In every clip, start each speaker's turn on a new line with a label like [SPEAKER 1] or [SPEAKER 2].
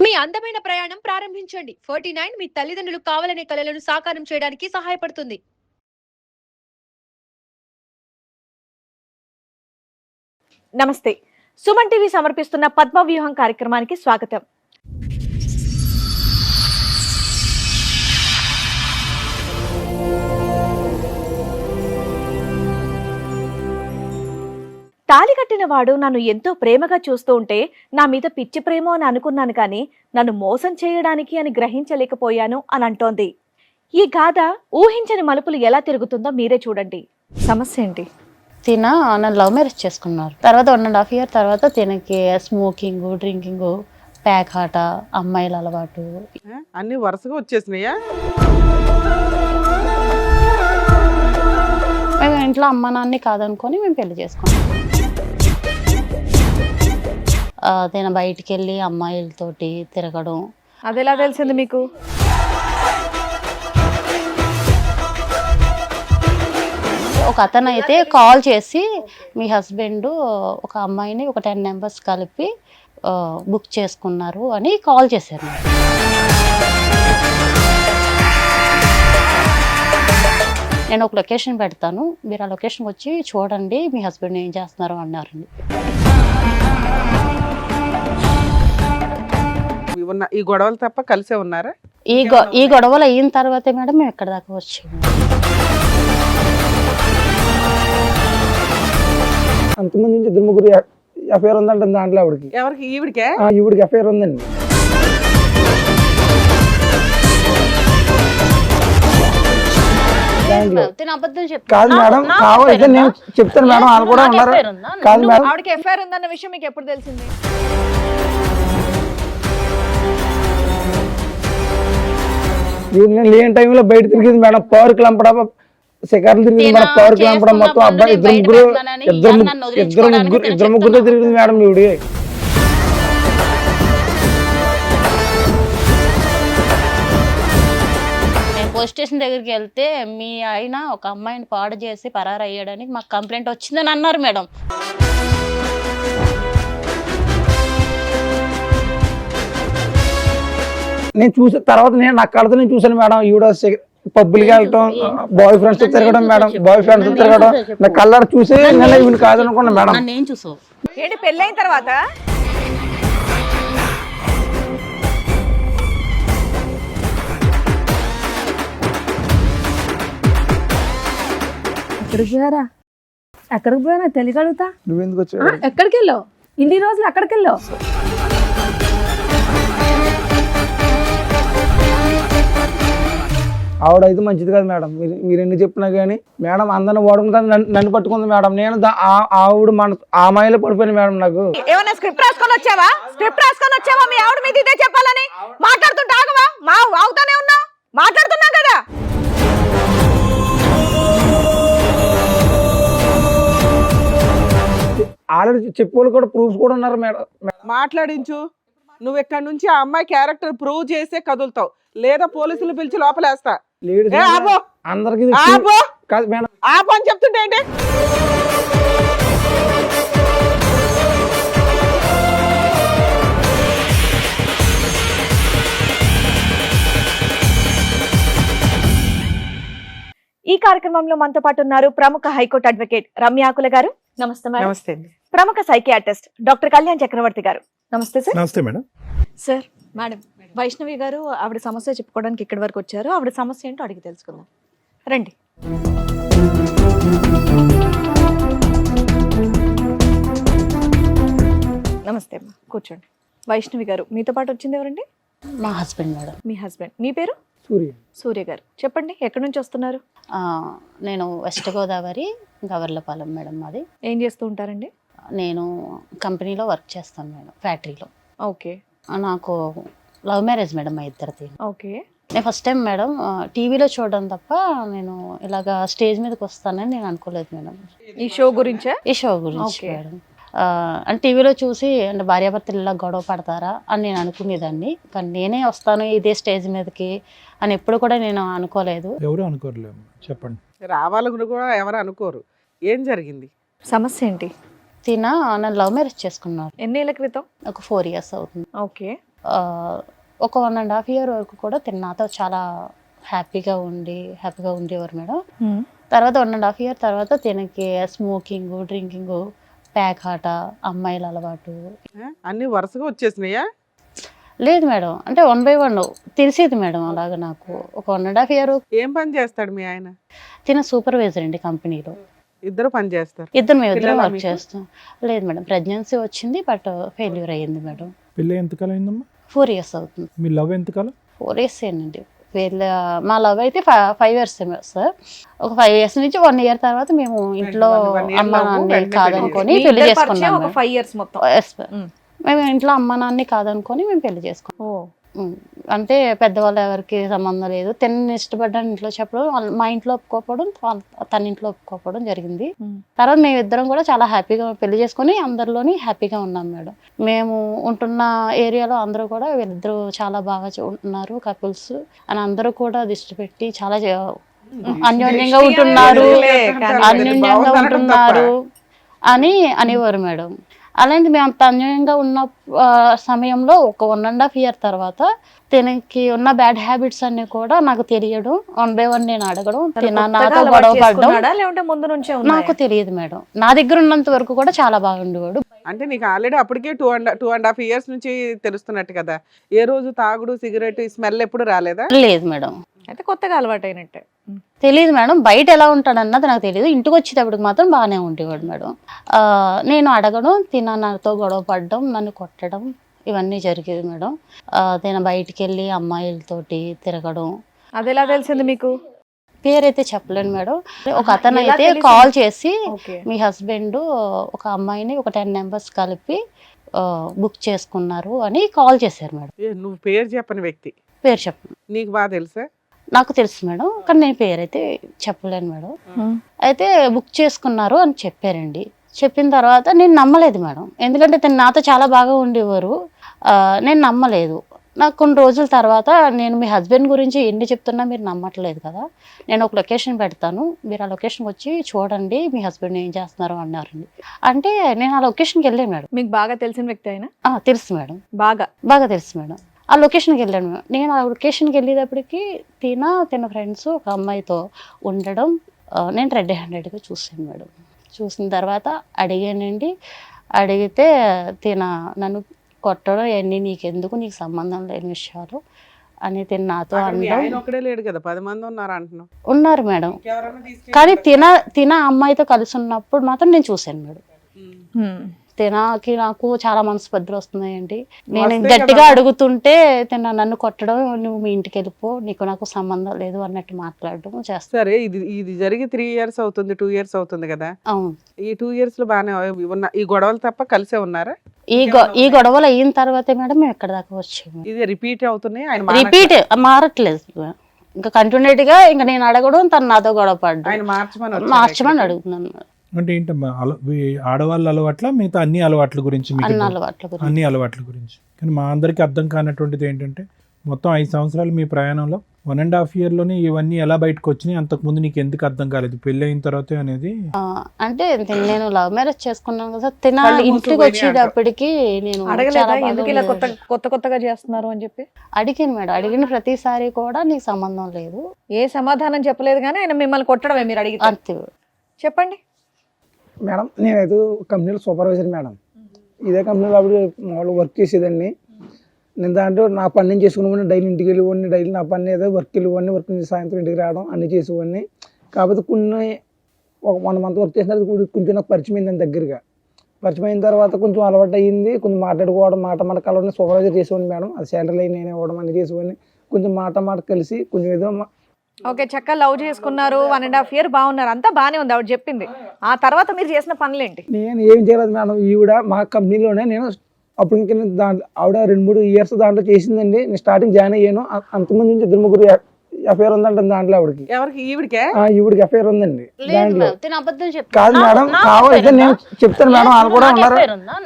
[SPEAKER 1] మీ అందమైన ప్రయాణం ప్రారంభించండి. 49 మీ తల్లిదండ్రులు కావాలనే కలలను సాకారం చేయడానికి సహాయపడుతుంది.
[SPEAKER 2] నమస్తే. సుమన్ టీవీ సమర్పిస్తున్న పద్మవ్యూహం కార్యక్రమానికి స్వాగతం. తాళి కట్టిన వాడు నన్ను ఎంతో ప్రేమగా చూస్తూ ఉంటే నా మీద పిచ్చి ప్రేమో అని అనుకున్నాను, కానీ నన్ను మోసం చేయడానికి అని గ్రహించలేకపోయాను అని అంటోంది. ఈ గాథ ఊహించని మలుపులు ఎలా తిరుగుతుందో మీరే చూడండి. సమస్య ఏంటి?
[SPEAKER 3] నన్ను లవ్ మ్యారేజ్ చేసుకున్నారు. తర్వాత 1.5 year తర్వాత తినకి స్మోకింగ్, డ్రింకింగ్, ప్యాక్ ఆట, అమ్మాయిల అలవాటు
[SPEAKER 4] అన్ని వరుసగా వచ్చేసినాయా?
[SPEAKER 3] మేము ఇంట్లో అమ్మ నాన్ని కాదనుకొని మేము పెళ్లి చేసుకున్నాం. తిన బయటికి వెళ్ళి అమ్మాయిలతోటి తిరగడం.
[SPEAKER 2] అది ఎలా తెలిసింది మీకు?
[SPEAKER 3] ఒక అతను అయితే కాల్ చేసి మీ హస్బెండ్ ఒక అమ్మాయిని ఒక 10 members కలిపి బుక్ చేసుకున్నారు అని కాల్ చేశారు. నేను ఒక లొకేషన్ పెడతాను, మీరు ఆ లొకేషన్కి వచ్చి చూడండి మీ హస్బెండ్ ఏం చేస్తున్నారు అన్నారండి.
[SPEAKER 4] ఈ గొడవలు తప్ప కలిసే ఉన్నారా?
[SPEAKER 3] ఈ గొడవలు అయిన తర్వాతే మేడం మేము ఎక్కడ దాకా వచ్చాము.
[SPEAKER 5] అంతమంది నుంచి 2-3 ఎఫ్ఐఆర్ ఉందంట దాంట్లో. ఆవిడకి
[SPEAKER 4] ఎవరికి? ఈవిడికే?
[SPEAKER 5] ఈవిడికి ఎఫ్ఐఆర్ ఉందండి. కాదు మేడం, కావాలంటే నేను చెప్తాను మేడం, వాళ్ళు కూడా ఉన్నారు. కాదు మేడం,
[SPEAKER 2] ఆవిడకి ఎఫ్ఐఆర్ ఉందన్న విషయం మీకు ఎప్పుడు తెలిసింది?
[SPEAKER 5] నేను లేని టైంలో బయట తిరిగింది మేడం. పార్క్ లంపడ శిఖర్లు తిరిగింది మేడం. పార్క్ లంపడ మొత్తం అబ్బాయి ఇద్దరు ముగ్గురుతో తిరిగింది మేడం ఈవిడి.
[SPEAKER 3] పోలీస్ స్టేషన్ దగ్గరికి వెళ్తే మీ ఆయన ఒక అమ్మాయిని పాడు చేసి పరారు అయ్యాడని మాకు కంప్లైంట్ వచ్చిందని అన్నారు మేడం.
[SPEAKER 5] నేను చూసిన తర్వాత నా కళ్ళతో నేను చూసాను మేడం. ఈవిడ పబ్బులకి వెళ్ళటం, బాయ్ ఫ్రెండ్స్ తో తిరగడం మేడం. బాయ్ ఫ్రెండ్స్ తో తిరగడం నా కళ్ళారు చూసి నేను ఈవిని కాదనుకున్నా మేడం.
[SPEAKER 3] నేను చూసావు
[SPEAKER 2] ఏంటి పెళ్ళైన తర్వాత?
[SPEAKER 6] ఎక్కడికి పోయినా తెలియగలుగుతా?
[SPEAKER 5] నువ్వెందుకు వచ్చావు?
[SPEAKER 6] ఎక్కడికి వెళ్ళావు? ఇన్ని రోజులు ఎక్కడికి వెళ్ళావు?
[SPEAKER 5] ఆవిడ అయితే మంచిది కాదు మేడం. మీరు ఎన్ని చెప్పినా కానీ మేడం అందరిని వాడుకుంటుంది, నన్ను పట్టుకుంది మేడం. నేను ఆవిడ మన అమ్మాయిలో పడిపోయింది మేడం. నాకు
[SPEAKER 2] ఏమన్నా స్క్రిప్ట్ రాసుకొని వచ్చావా? స్క్రిప్ట్ రాసుకొని వచ్చావా? మీ ఆవిడ మీద ఇదే చెప్పాలని మాట్లాడుతుంటే ఆగవా? అవుతానే ఉన్నా, మాట్లాడుతున్నాం కదా.
[SPEAKER 5] ఆల్రెడీ చెప్పేవాళ్ళు కూడా ప్రూఫ్స్ కూడా ఉన్నారు మేడం.
[SPEAKER 4] మాట్లాడించు. నువ్వు ఇక్కడ నుంచి ఆ అమ్మాయి క్యారెక్టర్ ప్రూవ్ చేసే కదులుతావు, లేదా పోలీసులు పిలిచి లోపలేస్తా.
[SPEAKER 5] అందరికి కాదు మేడం.
[SPEAKER 4] ఆపు అని చెప్తుంటే ఏంటి?
[SPEAKER 2] ఈ కార్యక్రమంలో మనతో పాటు ఉన్నారు ప్రముఖ హైకోర్టు అడ్వకేట్ రమ్య ఆకుల గారు. నమస్తే మేడం.
[SPEAKER 4] నమస్తే అండి.
[SPEAKER 2] ప్రముఖ సైకియాట్రిస్ట్ డాక్టర్ కళ్యాణ్ చక్రవర్తి గారు. నమస్తే సార్.
[SPEAKER 7] నమస్తే మేడం.
[SPEAKER 2] సార్, మేడం వైష్ణవి గారు ఆవిడ సమస్య చెప్పుకోవడానికి ఇక్కడి వరకు వచ్చారు. ఆవిడ సమస్య ఏంటో అడిగి తెలుసుకుందాం, రండి. నమస్తే అమ్మా, కూర్చోండి. వైష్ణవి గారు, మీతో పాటు వచ్చింది ఎవరండి?
[SPEAKER 3] మా హస్బెండ్ మేడం.
[SPEAKER 2] మీ హస్బెండ్. మీ పేరు?
[SPEAKER 5] సూర్య.
[SPEAKER 2] సూర్య గారు, చెప్పండి ఎక్కడి నుంచి వస్తున్నారు?
[SPEAKER 3] నేను వెస్ట్ గోదావరి గవర్లపాలెం మేడం. మాది.
[SPEAKER 2] ఏం చేస్తూ ఉంటారండి?
[SPEAKER 3] నేను కంపెనీలో వర్క్ చేస్తాను మేడం, ఫ్యాక్టరీలో.
[SPEAKER 2] ఓకే.
[SPEAKER 3] నాకు లవ్ మ్యారేజ్ మేడం మా ఇద్దరిది.
[SPEAKER 2] ఓకే.
[SPEAKER 3] నేను ఫస్ట్ టైం మేడం టీవీలో చూడడం తప్ప నేను ఇలాగా స్టేజ్ మీదకి వస్తానని నేను అనుకోలేదు మేడం.
[SPEAKER 2] ఈ షో గురించా?
[SPEAKER 3] ఈ షో గురించి మేడం. అంటే టీవీలో చూసి అంటే భార్యాభర్తలు ఇలా గొడవ పడతారా అని నేను అనుకునేదాన్ని, కానీ నేనే వస్తాను ఇదే స్టేజ్ మీదకి అని ఎప్పుడు కూడా నేను అనుకోలేదు.
[SPEAKER 7] ఎవరు అనుకోరలేదు. చెప్పండి.
[SPEAKER 4] రావాలని కూడా ఎవరు అనుకోరు. ఏం జరిగింది?
[SPEAKER 2] సమస్య ఏంటి?
[SPEAKER 3] నన్ను లవ్ మ్యారేజ్ చేసుకున్నారు.
[SPEAKER 2] ఎన్నేళ్ల క్రితం?
[SPEAKER 3] ఒక 4 years అవుతుంది.
[SPEAKER 2] ఓకే.
[SPEAKER 3] ఒక 1.5 year వరకు కూడా తిన నాతో చాలా హ్యాపీగా ఉండేవారు మేడం. తర్వాత 1.5 year తర్వాత తినకి స్మోకింగ్, డ్రింకింగ్, ప్యాక్ ఆట, అమ్మాయిల అలవాటు
[SPEAKER 4] అన్ని వరుసగా వచ్చేసినాయా?
[SPEAKER 3] లేదు మేడం, అంటే 1 by 1 తెలిసేది మేడం. అలాగా నాకు ఒక 1.5 year.
[SPEAKER 4] ఏం పని చేస్తాడు మీ ఆయన?
[SPEAKER 3] తిన సూపర్వైజర్ అండి కంపెనీలో.
[SPEAKER 4] ఇద్దరు పని చేస్తారు?
[SPEAKER 3] మేము ఇద్దరం
[SPEAKER 4] పిల్లలా
[SPEAKER 3] వర్క్
[SPEAKER 4] మీకు?
[SPEAKER 3] చేస్తాం. లేదు మేడం, ప్రెగ్నెన్సీ వచ్చింది బట్ ఫెయిల్యూర్ అయ్యింది మేడం.
[SPEAKER 7] పెళ్ళి ఎంతకాలం అయిందమ్మా?
[SPEAKER 3] 4 years అవుతుంది.
[SPEAKER 7] మీ లవ్ ఎంతకాలం?
[SPEAKER 3] 4 years ఏనండి. మా లవ్ అయితే 5 years సార్. ఒక 5 years నుంచి 1 year తర్వాత మేము ఇంట్లో
[SPEAKER 4] 1 year
[SPEAKER 3] అమ్మ
[SPEAKER 4] love,
[SPEAKER 3] నాన్న
[SPEAKER 4] వెంటనే
[SPEAKER 3] కాదనుకొని
[SPEAKER 2] మీ
[SPEAKER 3] పెళ్లి
[SPEAKER 2] ఇద్దరి పరిచయం
[SPEAKER 3] చేసుకున్నాం
[SPEAKER 2] ఒక 5 years మొత్తం.
[SPEAKER 3] Yes, ma'am. మేము ఇంట్లో అమ్మ నాన్ని కాదనుకొని మేము పెళ్లి చేసుకున్నాం. అంటే పెద్దవాళ్ళు ఎవరికి సంబంధం లేదు. తిని ఇష్టపడ్డాను ఇంట్లో చెప్పడం, మా ఇంట్లో ఒప్పుకోకపోవడం, తన ఇంట్లో ఒప్పుకోకపోవడం జరిగింది. తర్వాత మేము ఇద్దరం కూడా చాలా హ్యాపీగా పెళ్లి చేసుకొని అందరిలోని హ్యాపీగా ఉన్నాం మేడం. మేము ఉంటున్న ఏరియాలో అందరూ కూడా వీళ్ళిద్దరూ చాలా బాగా ఉంటున్నారు కపుల్స్ అని అందరూ కూడా దృష్టి పెట్టి చాలా అన్యోన్యంగా ఉంటున్నారు అని అనేవారు మేడం. అలాంటి మేము అంత అన్యాయంగా ఉన్న సమయంలో ఒక 1.5 year తర్వాత తనకి ఉన్న బ్యాడ్ హ్యాబిట్స్ అన్ని కూడా నాకు తెలియడం, 1 by 1 నేను అడగడం, నాతో గొడవ పడడం
[SPEAKER 2] లేదంటే ముందు నుంచే
[SPEAKER 3] నాకు తెలియదు మేడం. నా దగ్గర ఉన్నంత వరకు కూడా చాలా బాగుండేవాడు.
[SPEAKER 4] అంటే నీకు ఆల్రెడీ అప్పటికే 2.5 years నుంచి తెలుస్తున్నట్టు కదా? ఏ రోజు తాగుడు, సిగరెట్ స్మెల్ ఎప్పుడు రాలేదా?
[SPEAKER 3] లేదు మేడం.
[SPEAKER 2] అయితే కొత్తగా అలవాటు అయినట్టే.
[SPEAKER 3] తెలియదు మేడం, బయట ఎలా ఉంటాడు అన్నది నాకు తెలియదు. ఇంటికి వచ్చేటప్పటికి మాత్రం బాగానే ఉండేవాడు మేడం. నేను అడగడం, నాతో గొడవ పడడం, నన్ను కొట్టడం ఇవన్నీ జరిగేది మేడం. నేను బయటికి వెళ్ళి అమ్మాయిలతోటి తిరగడం.
[SPEAKER 2] అది ఎలా తెలిసింది మీకు?
[SPEAKER 3] పేరైతే చెప్పలేను మేడం. ఒక అతను
[SPEAKER 2] ఎలా
[SPEAKER 3] అయితే
[SPEAKER 2] తెలిసింది?
[SPEAKER 3] కాల్ చేసి
[SPEAKER 2] ఓకే.
[SPEAKER 3] మీ హస్బెండ్ ఒక అమ్మాయిని ఒక 10 members కలిపి బుక్ చేసుకున్నారు అని కాల్ చేశారు మేడం.
[SPEAKER 4] నువ్వు పేరు చెప్పని వ్యక్తి
[SPEAKER 3] పేరు చెప్పను.
[SPEAKER 4] నీకు బాగా తెలుసా?
[SPEAKER 3] నాకు తెలుసు మేడం, కానీ నేను పేరైతే చెప్పలేను మేడం. అయితే బుక్ చేసుకున్నారు అని చెప్పారండి. చెప్పిన తర్వాత నేను నమ్మలేదు మేడం, ఎందుకంటే తను నాతో చాలా బాగా ఉండేవారు. నేను నమ్మలేదు. నాకు కొన్ని రోజుల తర్వాత నేను మీ హస్బెండ్ గురించి ఎన్ని చెప్తున్నా మీరు నమ్మట్లేదు కదా, నేను ఒక లొకేషన్ పెడతాను, మీరు ఆ లొకేషన్కి వచ్చి చూడండి మీ హస్బెండ్ ఏం చేస్తున్నారు అన్నారండి. అంటే నేను ఆ లొకేషన్కి వెళ్ళాను మేడం.
[SPEAKER 2] మీకు బాగా తెలిసిన వ్యక్తి అయినా?
[SPEAKER 3] తెలుసు మేడం,
[SPEAKER 2] బాగా
[SPEAKER 3] తెలుసు మేడం. ఆ లొకేషన్కి వెళ్ళాను మేడం. నేను ఆ లొకేషన్కి వెళ్ళేటప్పటికి తిన ఫ్రెండ్స్ ఒక అమ్మాయితో ఉండడం నేను రెడ్ హ్యాండెడ్గా చూసాను మేడం. చూసిన తర్వాత అడిగానండి. అడిగితే నన్ను కొట్టడం ఇవన్నీ నీకెందుకు, నీకు సంబంధం లేని విషయాలు అని నాతో
[SPEAKER 4] ఒక్కడే లేడు కదా, 10 మంది ఉన్నారు అంటున్నావు.
[SPEAKER 3] ఉన్నారు మేడం, కానీ తిన అమ్మాయితో కలిసి ఉన్నప్పుడు మాత్రం నేను చూశాను మేడం. తినకి నాకు చాలా మనస్పర్ధలు వస్తున్నాయండి. నేను గట్టిగా అడుగుతుంటే నన్ను కొట్టడం, నువ్వు మీ ఇంటికి వెళ్ళిపో, నీకు నాకు సంబంధం లేదు అన్నట్టు మాట్లాడడం చేస్తాను.
[SPEAKER 4] సరే, ఇది జరిగి 3 years అవుతుంది, 2 years అవుతుంది కదా?
[SPEAKER 3] అవును.
[SPEAKER 4] ఈ 2 years లో బాగానే ఉన్న ఈ గొడవలు తప్ప కలిసే ఉన్నారా?
[SPEAKER 3] ఈ గొడవలు అయిన తర్వాతే మేడం మేము ఎక్కడ దాకా వచ్చాము.
[SPEAKER 4] ఇది రిపీట్ అవుతున్నాయి, ఆయన
[SPEAKER 3] రిపీట్ మారట్లేదు. ఇంకా కంటిన్యూట్ గా ఇంకా నేను అడగడం, తను నాతో గొడవ పడ్డం,
[SPEAKER 4] ఆయన మార్చమని
[SPEAKER 3] అడుగుతున్నాను.
[SPEAKER 7] అంటే ఏంటమ్మా ఆడవాళ్ళ అలవాట్ల మిగతా అన్ని అలవాట్ల గురించి మీకు అన్ని అలవాట్ల గురించి? కానీ మా అందరికి అర్థం కానటువంటిది ఏంటంటే మొత్తం 5 సంవత్సరాలు మీ ప్రయాణంలో 1.5 year లోనే ఇవన్నీ ఎలా బయటకు వచ్చినాయి, అంతకుముందు నీకు ఎందుకు అర్థం కాలేదు పెళ్లి అయిన తర్వాత అనేది?
[SPEAKER 3] అంటే నేను లవ్ మ్యారేజ్ చేసుకున్నాను కదా, తిన ఇంటికి వచ్చేటప్పటికి నేను
[SPEAKER 2] ఎందుకు ఇలా కొత్తగా చేస్తున్నారు అని చెప్పి
[SPEAKER 3] అడిగాను మేడం. అడిగిన ప్రతిసారి కూడా నీకు సంబంధం లేదు,
[SPEAKER 2] ఏ సమాధానం చెప్పలేదు, కానీ ఆయన మిమ్మల్ని కొట్టడమే మీరు అడిగి.
[SPEAKER 3] అంతే.
[SPEAKER 2] చెప్పండి
[SPEAKER 5] మేడం. నేనైతే కంపెనీలో సూపర్వైజర్ మేడం. ఇదే కంపెనీలో అప్పుడు మామూలు వర్క్ చేసేదాన్ని. నేను దాంట్లో నా పని నేను చేసుకునేవాడిని, డైలీ ఇంటికి వెళ్ళేవాడిని, డైలీ నా పని ఏదో వర్క్ వెళ్ళేవాడిని, వర్క్ నుంచి సాయంత్రం ఇంటికి రావడం అన్నీ చేసేవాడిని. కాకపోతే ఒక 1 month వర్క్ చేసిన తర్వాత కొంచెం నాకు పరిచయం అయింది దగ్గరగా. పరిచయం అయిన తర్వాత కొంచెం అలవాటు అయ్యింది, కొంచెం మాట్లాడుకోవడం, మాట కలవడం, సూపర్వైజర్ చేసేవాడిని మేడం. అది శాలరీ అయి నేను ఇవ్వడం అన్నీ చేసేవాడిని. కొంచెం మాట కలిసి కొంచెం ఏదో
[SPEAKER 2] ఓకే. చక్కగా లవ్ చేసుకున్నారు, 1.5 year బాగున్నారు, అంతా బాగానే ఉంది ఆవిడ చెప్పింది. ఆ తర్వాత మీరు చేసిన పనులేంటి?
[SPEAKER 5] నేను ఏం చేయలేదు మేడం. ఈవిడ మా కంపెనీలోనే నేను అప్పుడు ఇంకా దాంట్లో ఆవిడ 2-3 years దాంట్లో చేసిందండి. నేను స్టార్టింగ్ జాయిన్ అయ్యాను. అంతకుముందు నుంచి 2-3 ఎఫ్ఐఆర్ ఉందంట దాంట్లో ఆవిడకి.
[SPEAKER 4] ఎవరికి?
[SPEAKER 5] ఈవిడికి ఎఫ్ఐఆర్ ఉందండి దాంట్లో. కాదు
[SPEAKER 3] కాదు
[SPEAKER 5] మేడం, కావాలంటే నేను చెప్తాను మేడం, వాళ్ళు కూడా ఉన్నారు.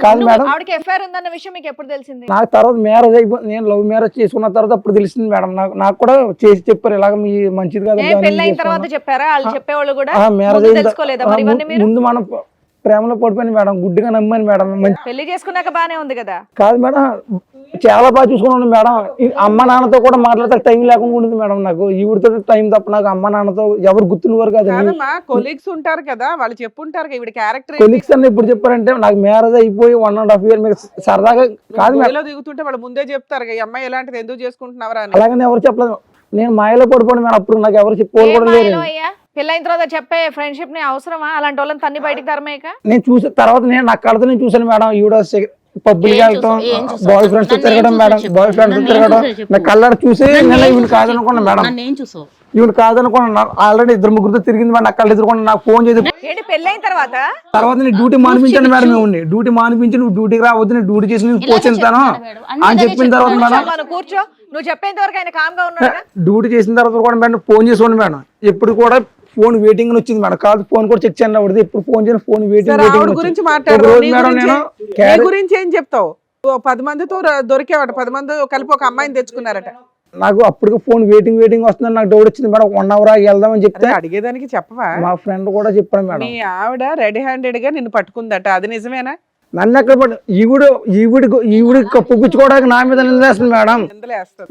[SPEAKER 5] కాదు మేడం,
[SPEAKER 2] ఆవిడకి ఎఫ్ఐఆర్ ఉందన్న విషయం మీకు ఎప్పుడు తెలిసింది?
[SPEAKER 5] నాకు తర్వాత మ్యారేజ్ అయిపోయింది, నేను లవ్ మ్యారేజ్ చేసుకున్న తర్వాత అప్పుడు తెలిసింది మేడం. నాకు కూడా చేసి చెప్పారు, ఇలాగ మీ మంచిది కదా.
[SPEAKER 2] పెళ్ళైన తర్వాత చెప్పారా? వాళ్ళు చెప్పేవాళ్ళు కూడా
[SPEAKER 5] మ్యారేజ్
[SPEAKER 2] తెలుసుకోలేదా మరి ఇవన్నీ మీరు?
[SPEAKER 5] ముందు మనం ప్రేమలో పడిపోయాను మేడం, గుడ్డిగా నమ్మాను మేడం.
[SPEAKER 2] పెళ్లి చేసుకున్నాక బానే ఉంది కదా.
[SPEAKER 5] కాదు మేడం, చాలా బాగా చూసుకున్నాను మేడం. ఈ అమ్మ నాన్నతో కూడా మాట్లాడితే టైం లేకుండా ఉండదు మేడం నాకు. ఈవిడితో టైం తప్ప నాకు అమ్మ నాన్నతో ఎవరు గుర్తున్నవారు కాదు.
[SPEAKER 4] కాదమ్మా, కొలీగ్స్ ఉంటారు కదా, వాళ్ళు చెప్పుంటారు కదా ఈవిడ క్యారెక్టర్
[SPEAKER 5] కొలీగ్స్ అన్న ఇప్పుడు చెప్పారంటే నాకు మ్యారేజ్ అయిపోయి 1.5 year మీకు సరదాగా కాదు మేడం.
[SPEAKER 4] దిగుతుంటే వాళ్ళు ముందే చెప్తారు కదా, ఈ అమ్మాయి ఎలాంటిది ఎందుకు చేసుకుంటున్నావరా అని.
[SPEAKER 5] అలాగని ఎవరు చెప్పలేదు. నేను మాయలో పడిపోయాను మేడం. అప్పుడు నాకు ఎవరు చెప్పుకోవాలి కూడా లేరు.
[SPEAKER 2] పెళ్ళైన తర్వాత చెప్పే ఫ్రెండ్షిప్ ని అవసరమా? అలాంటి వాళ్ళని తన్ని బయటికి తరమేక.
[SPEAKER 5] నేను చూసిన తర్వాత నా కళ్ళతో నేను చూసాను మేడం. ఈవిడ పబ్బులకి వెళ్తాం, బాయ్ ఫ్రెండ్స్ తిరగడం మేడం, బాయ్ ఫ్రెండ్స్ తిరగడం నా కళ్ళ చూసి నేను ఈవిడ కాదనుకున్నా మేడం. ఈవిడ కాదనుకున్నా. ఆల్రెడీ 2-3 తిరిగింది మేడం. నా కళ్ళు ఎదురుకున్నా. నాకు ఫోన్ చేసి
[SPEAKER 2] ఏంటి పెళ్ళైన తర్వాత
[SPEAKER 5] నేను డ్యూటీ మానిపించాను మేడం. మేము డ్యూటీ మానిపించి నువ్వు డ్యూటీకి రావద్దు, నేను డ్యూటీ చేసి నేను పోషిస్తాను అని చెప్పిన తర్వాత మేడం,
[SPEAKER 2] మనం కూర్చో, నువ్వు చెప్పేంత వరకు ఆయన కామ్ గా ఉన్నాడు.
[SPEAKER 5] డ్యూటీ చేసిన తర్వాత కూడా మేడం ఫోన్ చేసుకోండి మేడం. ఎప్పుడు కూడా ఫోన్ వెయిటింగ్ వచ్చింది మేడం. కాదు ఫోన్ కూడా చెక్ చేయండి. ఆవిడది ఎప్పుడు ఫోన్ చేయండి, ఫోన్
[SPEAKER 4] ఆవిడ గురించి మాట్లాడు.
[SPEAKER 5] మేడం నేను
[SPEAKER 4] గురించి ఏం చెప్తావు? 10 మందితో దొరికేవాట, 10 మంది కలిపి ఒక అమ్మాయిని తెచ్చుకున్నారట.
[SPEAKER 5] నాకు అప్పుడు ఫోన్ వెయిటింగ్ వస్తుందని నాకు డౌట్ వచ్చింది మేడం. 1 hour వెళ్దామని చెప్తే
[SPEAKER 4] అడిగేదానికి చెప్పవా?
[SPEAKER 5] మా ఫ్రెండ్ కూడా చెప్పాను మేడం.
[SPEAKER 4] మీ ఆవిడ రెడీ హ్యాండెడ్ గా నిన్ను పట్టుకుందట, అది నిజమేనా?
[SPEAKER 5] నన్ను ఎక్కడ పట్టు ఈవిడి కప్పు పుచ్చుకోవడానికి నా మీద నిందేస్తుంది మేడం.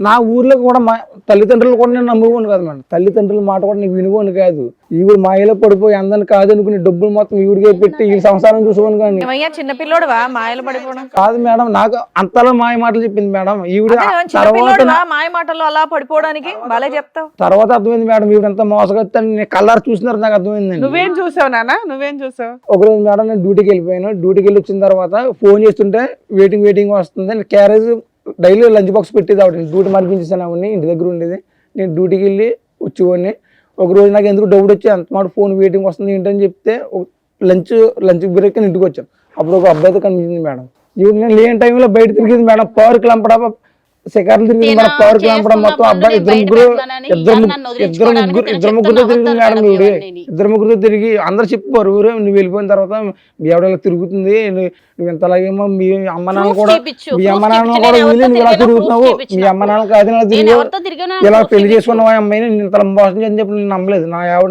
[SPEAKER 5] నా ఊర్లో కూడా మా తల్లిదండ్రులు కూడా నేను నమ్ముకోను కాదు మేడం. తల్లిదండ్రుల మాట కూడా నీకు వినుకోను కాదు. ఈవిడ మాయలో పడిపోయి అందరిని కాదనుకుని డబ్బులు మొత్తం ఈవిడికే పెట్టి ఈ సంసారం చూసుకోను కానీ.
[SPEAKER 2] చిన్నపిల్లోడువా మాయలు పడిపోవడం?
[SPEAKER 5] కాదు మేడం, నాకు అంతలా మాయ మాటలు చెప్పింది మేడం. ఈవిడ తర్వాత
[SPEAKER 2] మాయ మాటలు అలా పడిపోవడానికి బాలే చెప్తావు.
[SPEAKER 5] తర్వాత అర్థమైంది మేడం, ఈవిడంతా మోసగొత్తాను. నేను కళ్ళారు చూసినారు, నాకు అర్థమైంది.
[SPEAKER 4] నువ్వేం చూసావు నాన్న? నువ్వేం చూసావు?
[SPEAKER 5] ఒకరోజు మేడం నేను డ్యూటీకి వెళ్ళిపోయాను. డ్యూటీకి వెళ్ళి వచ్చిన తర్వాత ఫోన్ చేస్తుంటే వెయిటింగ్ వస్తుంది. క్యారేజ్ డైలీ లంచ్ బాక్స్ పెట్టేది ఆవిడ. డ్యూటీ మనిపించేసాను ఆవిడని, ఇంటి దగ్గర ఉండేది. నేను డ్యూటీకి వెళ్ళి వచ్చేవాడిని. ఒక రోజు నాకు ఎందుకు డౌట్ వచ్చి అంత మాట ఫోన్ వెయిటింగ్ వస్తుంది ఏంటని చెప్తే లంచ్ బ్రేక్ అని ఇంటికి వచ్చాను. అప్పుడు ఒక అబ్బాయితో కనిపించింది మేడం. ఇవి నేను లేని టైంలో బయట తిరిగింది మేడం. పార్క్ లంపడ సెకండ్లు తిరిగింది మేడం. పార్క్ లంపడ మొత్తం అబ్బాయి ఇద్దరు ముగ్గురుతో తిరిగింది మేడం. ఇద్దరు ముగ్గురుతో తిరిగి అందరు చెప్పారు, ఊరే నువ్వు వెళ్ళిపోయిన తర్వాత మీ ఆవిడ తిరుగుతుంది, నువ్వు ఎంతలాగేమో మీ అమ్మ నాన్న కూడా వీళ్ళు నువ్వు ఇలా తిరుగుతున్నావు, మీ అమ్మ నాన్న కాదు ఇలా పెళ్లి చేసుకున్నావు అమ్మాయిని నేను ఇంత మోసం చేయని చెప్పి నేను నమ్మలేదు. నా ఆవిడ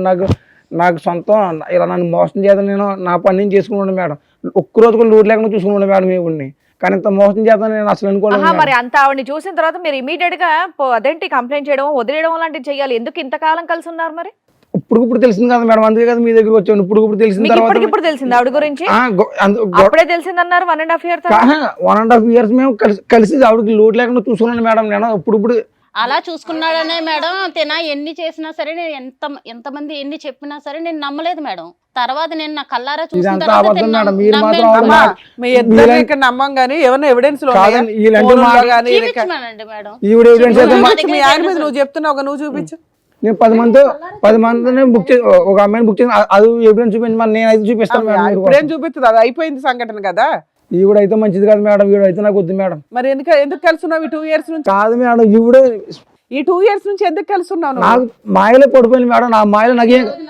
[SPEAKER 5] నాకు సొంతం ఇలా నన్ను మోసం చేద్దాం, నేను నా పని నేను చేసుకున్నాను మేడం. ఒక్కరోజు కూడా లూరు లేకుండా చూసుకున్నాను మేడం ఈవిడ్ని. కానీ ఇంత మోసం చేద్దాం నేను అసలు అనుకోలేదు.
[SPEAKER 2] మరి అంత ఆవిడని చూసిన తర్వాత మీరు ఇమీడియట్ గా అదేంటి కంప్లైంట్ చేయడం, వదిలేయడం లాంటివి చేయాలి. ఎందుకు ఇంతకాలం కలిసి ఉన్నారు మరి?
[SPEAKER 5] ఇప్పుడు తెలిసింది కదా మేడం, అందుకే కదా మీ దగ్గర వచ్చాను. ఇప్పుడు తెలిసిన తర్వాత
[SPEAKER 2] ఇప్పుడు తెలిసింది ఆవిడ గురించి? అప్పుడే తెలిసింది అన్నారు. 1.5 years
[SPEAKER 5] 1.5 years మేము కలిసి ఆవిడకి లోటు లేకుండా చూసుకున్నాను మేడం. నేను ఇప్పుడు
[SPEAKER 3] అలా చూసుకున్నాడనే మేడం. తిన ఎన్ని చేసినా సరే, నేను ఎంతమంది ఎన్ని చెప్పినా సరే నేను నమ్మలేదు మేడం. తర్వాత నేను నా కల్లారా చూసిన
[SPEAKER 4] నమ్మం గానీ ఏమన్నా ఎవిడెన్స్
[SPEAKER 3] మేడం.
[SPEAKER 4] మీ ఆయన మీద నువ్వు చెప్తున్నావు, నువ్వు చూపించు.
[SPEAKER 5] నేను 10 మందిని బుక్ చేసి ఒక అమ్మాయిని బుక్ చేసి అది ఎవిడెన్స్ చూపించి మరి నేను అయితే చూపిస్తాను.
[SPEAKER 4] ఇప్పుడేం చూపిస్తుంది? అది అయిపోయింది సంఘటన కదా.
[SPEAKER 5] ఈవిడైతే మంచిది కాదు మేడం, ఈవిడైతే నాకు వద్దు మేడం.
[SPEAKER 4] మరి ఎందుకు కలుసున్నావు ఈ 2 years నుంచి?
[SPEAKER 5] కాదు మేడం, ఈవిడ
[SPEAKER 4] ఈ 2 years నుంచి ఎందుకు కలుసున్నావు?
[SPEAKER 5] నాకు మాయలో పడిపోయింది మేడం. నా మాయలో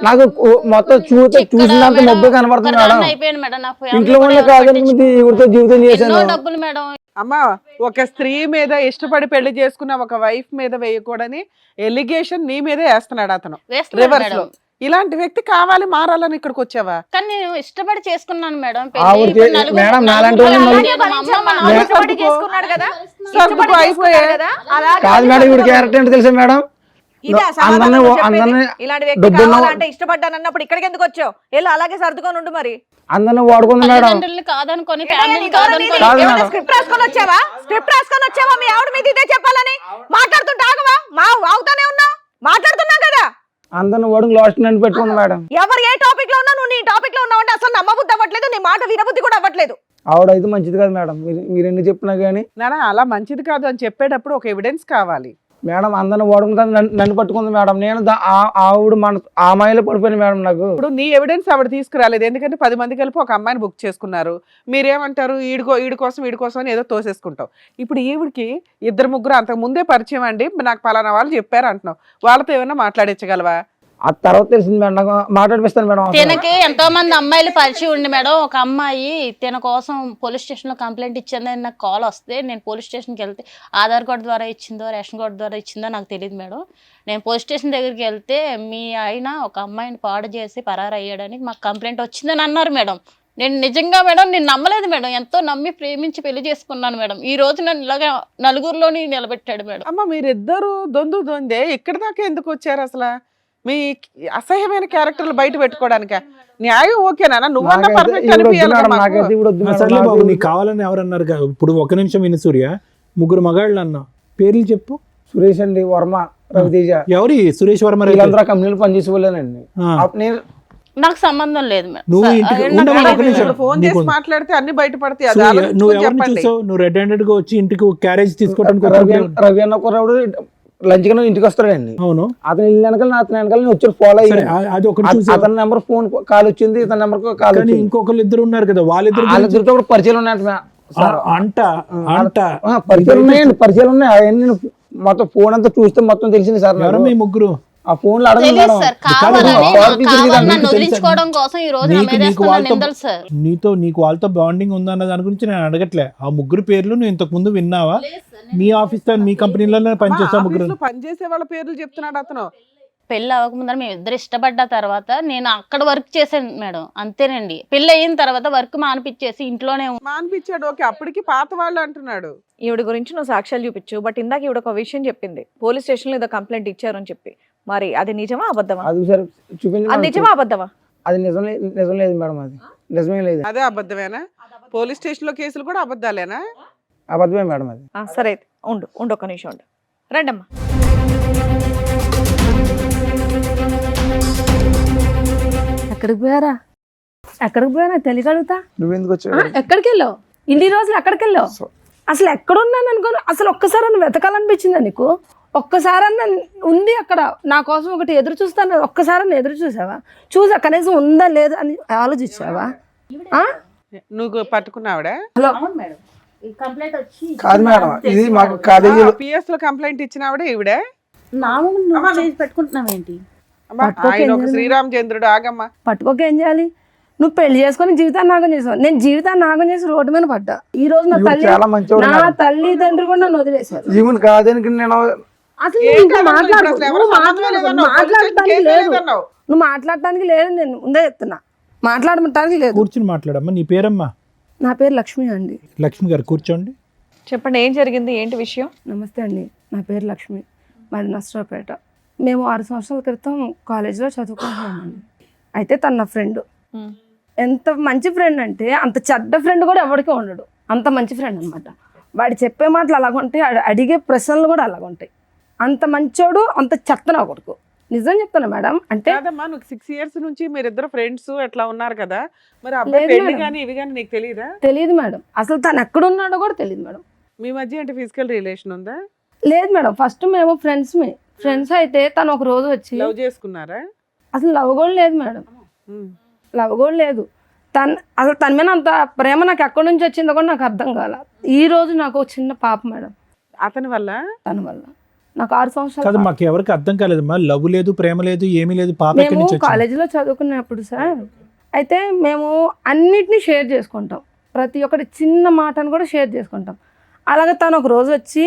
[SPEAKER 5] నాకు మొత్తం చూసినంత మొబ్బే కనబడుతుంది మేడం. ఇంట్లో ఉన్న కాదనుకుంది ఈవిడతో జీవితం చేశాను.
[SPEAKER 4] అమ్మా, ఒక స్త్రీ మీద ఇష్టపడి పెళ్లి చేసుకున్న ఒక వైఫ్ మీద వేయకూడని ఎలిగేషన్ నీ మీదే వేస్తున్నాడు అతను రివర్స్ లో. ఇలాంటి వ్యక్తి కావాలి, మారాలని ఇక్కడికి వచ్చావా?
[SPEAKER 3] కానీ నేను ఇష్టపడి చేసుకున్నాను మేడం.
[SPEAKER 5] కాదు మేడం, ఈవిడ క్యారెక్టర్ ఏంటో తెలుసా మేడం?
[SPEAKER 2] ఇష్టపడ్డానన్నప్పుడు ఇక్కడికి ఎందుకు వచ్చావు? వెళ్ళి అలాగే సర్దుకొని ఉండు. మరి
[SPEAKER 5] అందరిని వాడుకుంది మేడం.
[SPEAKER 3] కాదనుకొని
[SPEAKER 2] స్క్రిప్ట్ రాసుకొని వచ్చావా? మీ ఆవిడ మీద ఇదే చెప్పాలని మాట్లాడుతుంటే ఆగవా? అవుతానే ఉన్నావు, మాట్లాడుతున్నాం కదా.
[SPEAKER 5] అందరిని వాడుకు లాస్ట్ నన్ను పెట్టుకుంది మేడం.
[SPEAKER 2] ఎవరు ఏ టాపిక్ లో ఉన్నా నువ్వు నీ టాపిక్ లో ఉన్నావు అంటే అసలు నమ్మబుద్ధి అవ్వట్లేదు, నీ మాట వినబుద్ధి కూడా అవ్వట్లేదు.
[SPEAKER 5] ఆవిడైతే మంచిది కాదు మేడం, మీరు ఎన్ని చెప్పినా కానీ.
[SPEAKER 4] నానా అలా మంచిది కాదు అని చెప్పేటప్పుడు ఒక ఎవిడెన్స్ కావాలి
[SPEAKER 5] మేడం. అందరిని వాడుకుంటుంది, నన్ను పట్టుకుంది మేడం. నేను ఆవిడ ఆ అమ్మాయిలో పడిపోయింది మేడం. నాకు
[SPEAKER 4] ఇప్పుడు నీ ఎవిడెన్స్ ఆవిడ తీసుకురాలేదు, ఎందుకంటే 10 మంది కలిపి ఒక అమ్మాయిని బుక్ చేసుకున్నారు. మీరేమంటారు? ఈడి కోసం అని ఏదో తోసేసుకుంటావు. ఇప్పుడు ఈవిడికి 2-3 అంతకు ముందే పరిచయం అండి, నాకు పలానా వాళ్ళు చెప్పారు అంటున్నావు. వాళ్ళతో ఏమైనా మాట్లాడించగలవా?
[SPEAKER 5] ఆ తర్వాత తెలిసింది మేడం, మాట్లాడిపిస్తాను మేడం.
[SPEAKER 3] తనకి ఎంతో మంది అమ్మాయిలు పరిచయం ఉండి మేడం. ఒక అమ్మాయి తన కోసం పోలీస్ స్టేషన్ లో కంప్లైంట్ ఇచ్చిందని నాకు కాల్ వస్తే, నేను పోలీస్ స్టేషన్కి వెళ్తే ఆధార్ కార్డు ద్వారా ఇచ్చిందో రేషన్ కార్డు ద్వారా ఇచ్చిందో నాకు తెలియదు మేడం. నేను పోలీస్ స్టేషన్ దగ్గరికి వెళ్తే మీ ఆయన ఒక అమ్మాయిని పాడు చేసి పరారు అయ్యాడని మాకు కంప్లైంట్ వచ్చిందని అన్నారు మేడం. నేను నిజంగా మేడం నేను నమ్మలేదు మేడం, ఎంతో నమ్మి ప్రేమించి పెళ్లి చేసుకున్నాను మేడం. ఈ రోజు నన్ను ఇలాగా నలుగురిలోని నిలబెట్టాడు మేడం.
[SPEAKER 4] అమ్మ మీరిద్దరు దొందే ఇక్కడి దాకా ఎందుకు వచ్చారు అసలు? మీ అసహ్యమైన క్యారెక్టర్లు బయట పెట్టుకోవడానిక? న్యాయం ఓకేనా? నువ్వన్నా పర్ఫెక్ట్ అనిపించాలి కదా మాకు.
[SPEAKER 5] నాకైతే ఇప్పుడు వద్దు మేడం,
[SPEAKER 7] సర్లే బాబు,
[SPEAKER 5] నాకు
[SPEAKER 7] నీకు కావాలని ఎవరన్నారు ఇప్పుడు ఒక్క నిమిషం విని సూర్య, ముగ్గురు మగాళ్ళు అన్నా, పేర్లు చెప్పు.
[SPEAKER 5] సురేష్ అండి, వర్మ, రవితేజ,
[SPEAKER 7] ఎవరి సురేష్ వర్మ రైతు?
[SPEAKER 5] వీళ్ళందరూ కంపెనీలు పనిచేసేవాళ్ళేనండి. నేను
[SPEAKER 3] నాకు సంబంధం లేదు మేడం.
[SPEAKER 7] నువ్వు ఇంటికి
[SPEAKER 3] నాకు
[SPEAKER 7] ఉండమని ఒక
[SPEAKER 3] తెలియదు
[SPEAKER 7] నిమిషం.
[SPEAKER 3] మేడం.
[SPEAKER 4] ఫోన్ చేసి
[SPEAKER 7] నీకు-
[SPEAKER 4] మాట్లాడితే అన్ని బయటపడతాయి. అది
[SPEAKER 7] సూర్య,
[SPEAKER 4] ఆలోచించుకొని
[SPEAKER 7] నువ్వు ఎవరిని
[SPEAKER 4] చెప్పండి.
[SPEAKER 7] చూసావు? నువ్వు రెడ్ హ్యాండెడ్ గా వచ్చి ఇంటికి క్యారేజ్ తీసుకోవడానికి
[SPEAKER 5] రవి అన్న కుర్రాడు లంచ్ గా ఇంటికి వస్తాడండి.
[SPEAKER 7] అవును
[SPEAKER 5] అతను ఇల్లు వెనకాల అతని వెనకాల నేను వచ్చి ఫాలో
[SPEAKER 7] సరే,
[SPEAKER 5] అయ్యాను.
[SPEAKER 7] అది ఒకటి చూసావు.
[SPEAKER 5] అతని నెంబర్ ఫోన్ కాల్ వచ్చింది, ఇతని నెంబర్ కాల్
[SPEAKER 7] కానీ
[SPEAKER 5] వచ్చింది.
[SPEAKER 7] ఇంకొకళ్ళు ఇద్దరు ఉన్నారు కదా, వాళ్ళిద్దరు
[SPEAKER 5] వాళ్ళిద్దరితో కూడా పరిచయాలు ఉన్నాయంట సార్.
[SPEAKER 7] అంట అంట
[SPEAKER 5] పరిచయాలు ఉన్నాయండి, పరిచయాలు ఉన్నాయి. అవన్నీ నేను మొత్తం ఫోన్ అంతా చూస్తే మొత్తం తెలిసింది సార్.
[SPEAKER 7] ఎవరు మీ ముగ్గురు?
[SPEAKER 5] ఆ ఫోన్ లో అడగండి
[SPEAKER 3] తెలియదు
[SPEAKER 5] మేడం.
[SPEAKER 3] సార్, కావాలని నన్ను
[SPEAKER 7] నీకు
[SPEAKER 3] వదిలించుకోవడం కోసం ఈ రోజు నా మీద వేస్తున్న నిందలు సార్.
[SPEAKER 7] నీకు వాళ్ళతో బాండింగ్ ఉందన్న దాని గురించి నేను అడగట్లే. ఆ ముగ్గురు పేర్లు నువ్వు ఇంతకు ముందు విన్నావా? మీ ఆఫీస్ లో మీ కంపెనీలోనే పనిచేస్తా ముగ్గురు.
[SPEAKER 4] ఆఫీసులో పనిచేసే వాళ్ళ పేర్లు చెప్తున్నాడు అతను.
[SPEAKER 3] పెళ్ళి అవ్వకముందర మేము ఇద్దరు ఇష్టపడ్డ తర్వాత నేను అక్కడ వర్క్ చేశాను మేడం, అంతేనండి. పెళ్ళి అయిన తర్వాత వర్క్ మానిపించేసి ఇంట్లోనే
[SPEAKER 4] మానిపించాడు, ఓకే. అప్పటికి పాత వాళ్ళు అంటున్నాడు.
[SPEAKER 2] ఈవిడ గురించి నువ్వు సాక్ష్యాలు చూపించు, బట్ ఇందాక ఈవిడ ఒక విషయం చెప్పింది, పోలీస్ స్టేషన్ లో ఏదో కంప్లైంట్ ఇచ్చారు అని చెప్పి. మరి అది నిజమా అబద్ధమా?
[SPEAKER 5] అది సార్ చూపించండి.
[SPEAKER 2] అది నిజమా అబద్ధమా?
[SPEAKER 5] అది నిజం లేదు మేడం, అది నిజమే లేదు.
[SPEAKER 4] అదే అబద్ధమేనా? పోలీస్ స్టేషన్ లో కేసులు కూడా అబద్ధాలేనా?
[SPEAKER 5] అబద్ధమే మేడం అది.
[SPEAKER 2] సరే అయితే ఉండు ఒక్క నిమిషం ఉండు. రండమ్మా.
[SPEAKER 6] ఎక్కడికి పోయారా? ఎక్కడికి పోయానా తెలియగలుగుతా?
[SPEAKER 5] నువ్వెందుకు వచ్చావు?
[SPEAKER 6] ఎక్కడికి వెళ్ళావు? ఇన్ని రోజులు ఎక్కడికి వెళ్ళావు? అసలు ఎక్కడున్నాను అనుకో, అసలు ఒక్కసారి వెతకాలనిపించిందా నీకు? ఒక్కసారన్నా ఉంది అక్కడ నా కోసం ఒకటి ఎదురు చూస్తాను, ఒక్కసారన్నా ఎదురు చూసావా? చూసా కనీసం ఉందా లేదా అని ఆలోచించావా?
[SPEAKER 4] నువ్వు పట్టుకున్నావిడ?
[SPEAKER 6] హలో
[SPEAKER 3] కంప్లైంట్ వచ్చి
[SPEAKER 5] కాదు మేడం, ఇది మాకు కాలేజీ
[SPEAKER 4] పిఎస్ లో కంప్లైంట్ ఇచ్చినావిడ ఈవిడే?
[SPEAKER 3] పెట్టుకుంటున్నావు ఏంటి?
[SPEAKER 4] అమ్మా, ఆయన ఒక శ్రీరామచంద్రుడు. ఆగమ్మా.
[SPEAKER 6] పట్టుకోక ఏం చేయాలి? నువ్వు పెళ్లి చేసుకొని జీవితాన్ని నాగం చేసావు, నేను జీవితాన్ని నాగం చేసి రోడ్డు మీద పడ్డా. ఈ రోజు నా
[SPEAKER 5] ఈవిడ చాలా మంచివాడు
[SPEAKER 6] నా
[SPEAKER 5] మేడం.
[SPEAKER 6] తల్లిదండ్రులు కూడా నన్ను వదిలేశారు.
[SPEAKER 5] ఈవెన్ కాదని నేను
[SPEAKER 6] అసలు
[SPEAKER 4] ఏం
[SPEAKER 6] నువ్వు ఇంకా
[SPEAKER 4] కాదమ్మా,
[SPEAKER 6] మాట్లాడు,
[SPEAKER 4] ఇప్పుడు అసలు ఎవరు
[SPEAKER 6] నువ్వు
[SPEAKER 4] సంబంధమే లేదన్నావు.
[SPEAKER 6] మాట్లాడటానికి
[SPEAKER 4] కేసే
[SPEAKER 6] లేదు,
[SPEAKER 4] లేదన్నావు.
[SPEAKER 6] నువ్వు మాట్లాడటానికి లేదు, నేను ముందే చెప్తున్నా, మాట్లాడటానికి లేదు.
[SPEAKER 7] కూర్చుని మాట్లాడమ్మా. నీ పేరమ్మా?
[SPEAKER 6] నా పేరు లక్ష్మి అండి.
[SPEAKER 7] లక్ష్మి గారు కూర్చోండి.
[SPEAKER 2] చెప్పండి, ఏం జరిగింది, ఏంటి విషయం?
[SPEAKER 6] నమస్తే అండి, నా పేరు లక్ష్మి, మాది నర్సరావుపేట. మేము 6 సంవత్సరాల క్రితం కాలేజీలో చదువుకుంటున్నామండి. అయితే తన నా ఫ్రెండ్. ఎంత మంచి ఫ్రెండ్ అంటే అంత చెడ్డ ఫ్రెండ్ కూడా ఎవరికి ఉండడు, అంత మంచి ఫ్రెండ్ అనమాట. వాడు చెప్పే మాటలు అలాగుంటాయి, అడిగే ప్రశ్నలు కూడా అలాగుంటాయి. అంత మంచోడు, అంత చెత్త నా కొడుకు. నిజం చెప్తాను మేడం. అంటే
[SPEAKER 4] కాదమ్మా, నువ్వు 6 years నుంచి మీరిద్దరు ఫ్రెండ్స్ ఎట్లా ఉన్నారు కదా, మరి అబ్బాయి
[SPEAKER 6] లేదు
[SPEAKER 4] పెళ్లి
[SPEAKER 6] మేడం.
[SPEAKER 4] కానీ ఇవి కానీ నీకు తెలియదా?
[SPEAKER 6] తెలియదు మేడం, అసలు తను ఎక్కడున్నాడో కూడా తెలియదు మేడం.
[SPEAKER 4] మీ మధ్య అంటే ఫిజికల్ రిలేషన్ ఉందా?
[SPEAKER 6] లేదు మేడం, ఫస్ట్ మేము ఫ్రెండ్స్ అయితే తను ఒక రోజు వచ్చి
[SPEAKER 4] లవ్ చేసుకున్నారా?
[SPEAKER 6] అసలు లవ్ కూడా లేదు మేడం, లవ్ కూడా లేదు. అసలు తన మీద అంత ప్రేమ నాకు ఎక్కడి నుంచి వచ్చిందో కూడా నాకు అర్థం కాల. ఈ రోజు నాకు ఒక చిన్న పాప మేడం,
[SPEAKER 4] అతని వల్ల.
[SPEAKER 6] తన వల్ల నాకు 6 సంవత్సరాలు.
[SPEAKER 7] కాదు, మాకు ఎవరికి అర్థం కాలేదమ్మా. లవ్ లేదు, ప్రేమ లేదు, ఏమీ లేదు. పాప ఎక్కడి
[SPEAKER 6] మేము
[SPEAKER 7] నుంచి వచ్చింది?
[SPEAKER 6] కాలేజీలో చదువుకున్నప్పుడు సార్, అయితే మేము అన్నిటినీ షేర్ చేసుకుంటాం, ప్రతి ఒక్కటి చిన్న మాటను కూడా షేర్ చేసుకుంటాం. అలాగే తను ఒక రోజు వచ్చి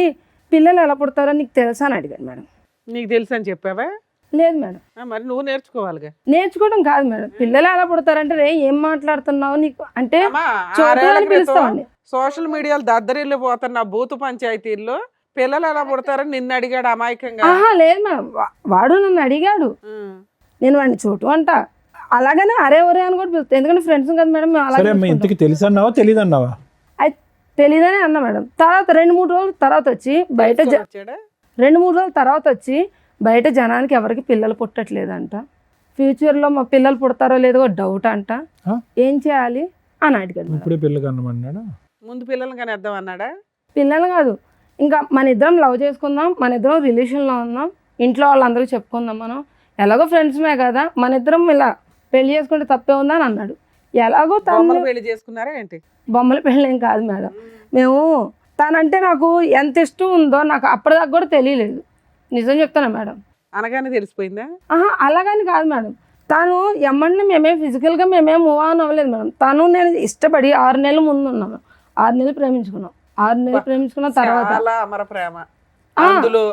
[SPEAKER 6] పిల్లలు ఎలా పుడతారో నీకు తెలుసా అని అడిగాడు మేడం.
[SPEAKER 4] నీకు తెలుసు అని చెప్పావా?
[SPEAKER 6] లేదు మేడం.
[SPEAKER 4] మరి నువ్వు నేర్చుకోవాలిగా.
[SPEAKER 6] నేర్చుకోవడం కాదు మేడం, పిల్లలు ఎలా పుడతారంటే రే ఏం మాట్లాడుతున్నావు నీకు అంటే
[SPEAKER 4] అమ్మా,
[SPEAKER 6] చోటు
[SPEAKER 4] 6 ఏళ్ల
[SPEAKER 6] అని
[SPEAKER 4] క్రితం
[SPEAKER 6] పిలుస్తామండి.
[SPEAKER 4] సోషల్ మీడియాలో దద్దరిల్లు పోతున్న బూతు పంచాయతీల్లో పిల్లలు ఎలా పుడతారని నిన్ను అడిగాడు అమాయకంగా.
[SPEAKER 6] ఆహా లేదు మేడం, వాడు నన్ను అడిగాడు, నేను వాడిని చోటు అంట, అలాగనే అరే ఒరే అని కూడా పిలుస్తాను, ఎందుకంటే ఫ్రెండ్స్ కదా మేడం. మేము
[SPEAKER 7] సరే అమ్మా,
[SPEAKER 6] అలాగే
[SPEAKER 7] ఇంతకి తెలుసు అన్నావా తెలియదు అన్నావా?
[SPEAKER 6] తెలియదని అన్నా మేడం. తర్వాత 2-3 రోజుల తర్వాత వచ్చి బయట
[SPEAKER 4] వచ్చాడా?
[SPEAKER 6] 2-3 రోజుల తర్వాత వచ్చి బయట జనానికి ఎవరికి పిల్లలు పుట్టట్లేదంట, ఫ్యూచర్లో మా పిల్లలు పుడతారో లేదో డౌట్ అంట, ఏం చేయాలి అని అడిగాడు మేడం.
[SPEAKER 7] ఇప్పుడే పిల్లలు కన్నమన్నాడా?
[SPEAKER 4] ముందు పిల్లల్ని కానీ వద్దాం అన్నాడా?
[SPEAKER 6] పిల్లలు కాదు, ఇంకా మన ఇద్దరం లవ్ చేసుకుందాం, మన ఇద్దరం రిలేషన్లో ఉందాం, ఇంట్లో వాళ్ళందరికీ చెప్పుకుందాం, మనం ఎలాగో ఫ్రెండ్స్మే కదా, మన ఇద్దరం ఇలా పెళ్లి చేసుకుంటే తప్పే ఉందా అని అన్నాడు. ఎలాగో తను
[SPEAKER 4] పెళ్లి చేసుకున్నారా ఏంటి?
[SPEAKER 6] బొమ్మల పెళ్ళి ఏం కాదు మేడం. మేము తనంటే నాకు ఎంత ఇష్టం ఉందో నాకు అప్పటిదాకా కూడా తెలియలేదు, నిజం చెప్తాను మేడం.
[SPEAKER 4] అనగానే తెలిసిపోయిందా?
[SPEAKER 6] ఆహా అలాగని కాదు మేడం, తను ఎమ్మడిని మేమేం ఫిజికల్గా మేమేం మూవ్ ఆన్ అవ్వలేదు మేడం. తను నేను ఇష్టపడి 6 నెలల ముందు ఉన్నాము, 6 నెలలు ప్రేమించుకున్నాం, 6 నెలలు ప్రేమించుకున్న తర్వాత
[SPEAKER 4] చాలా అమర ప్రేమ అందులో.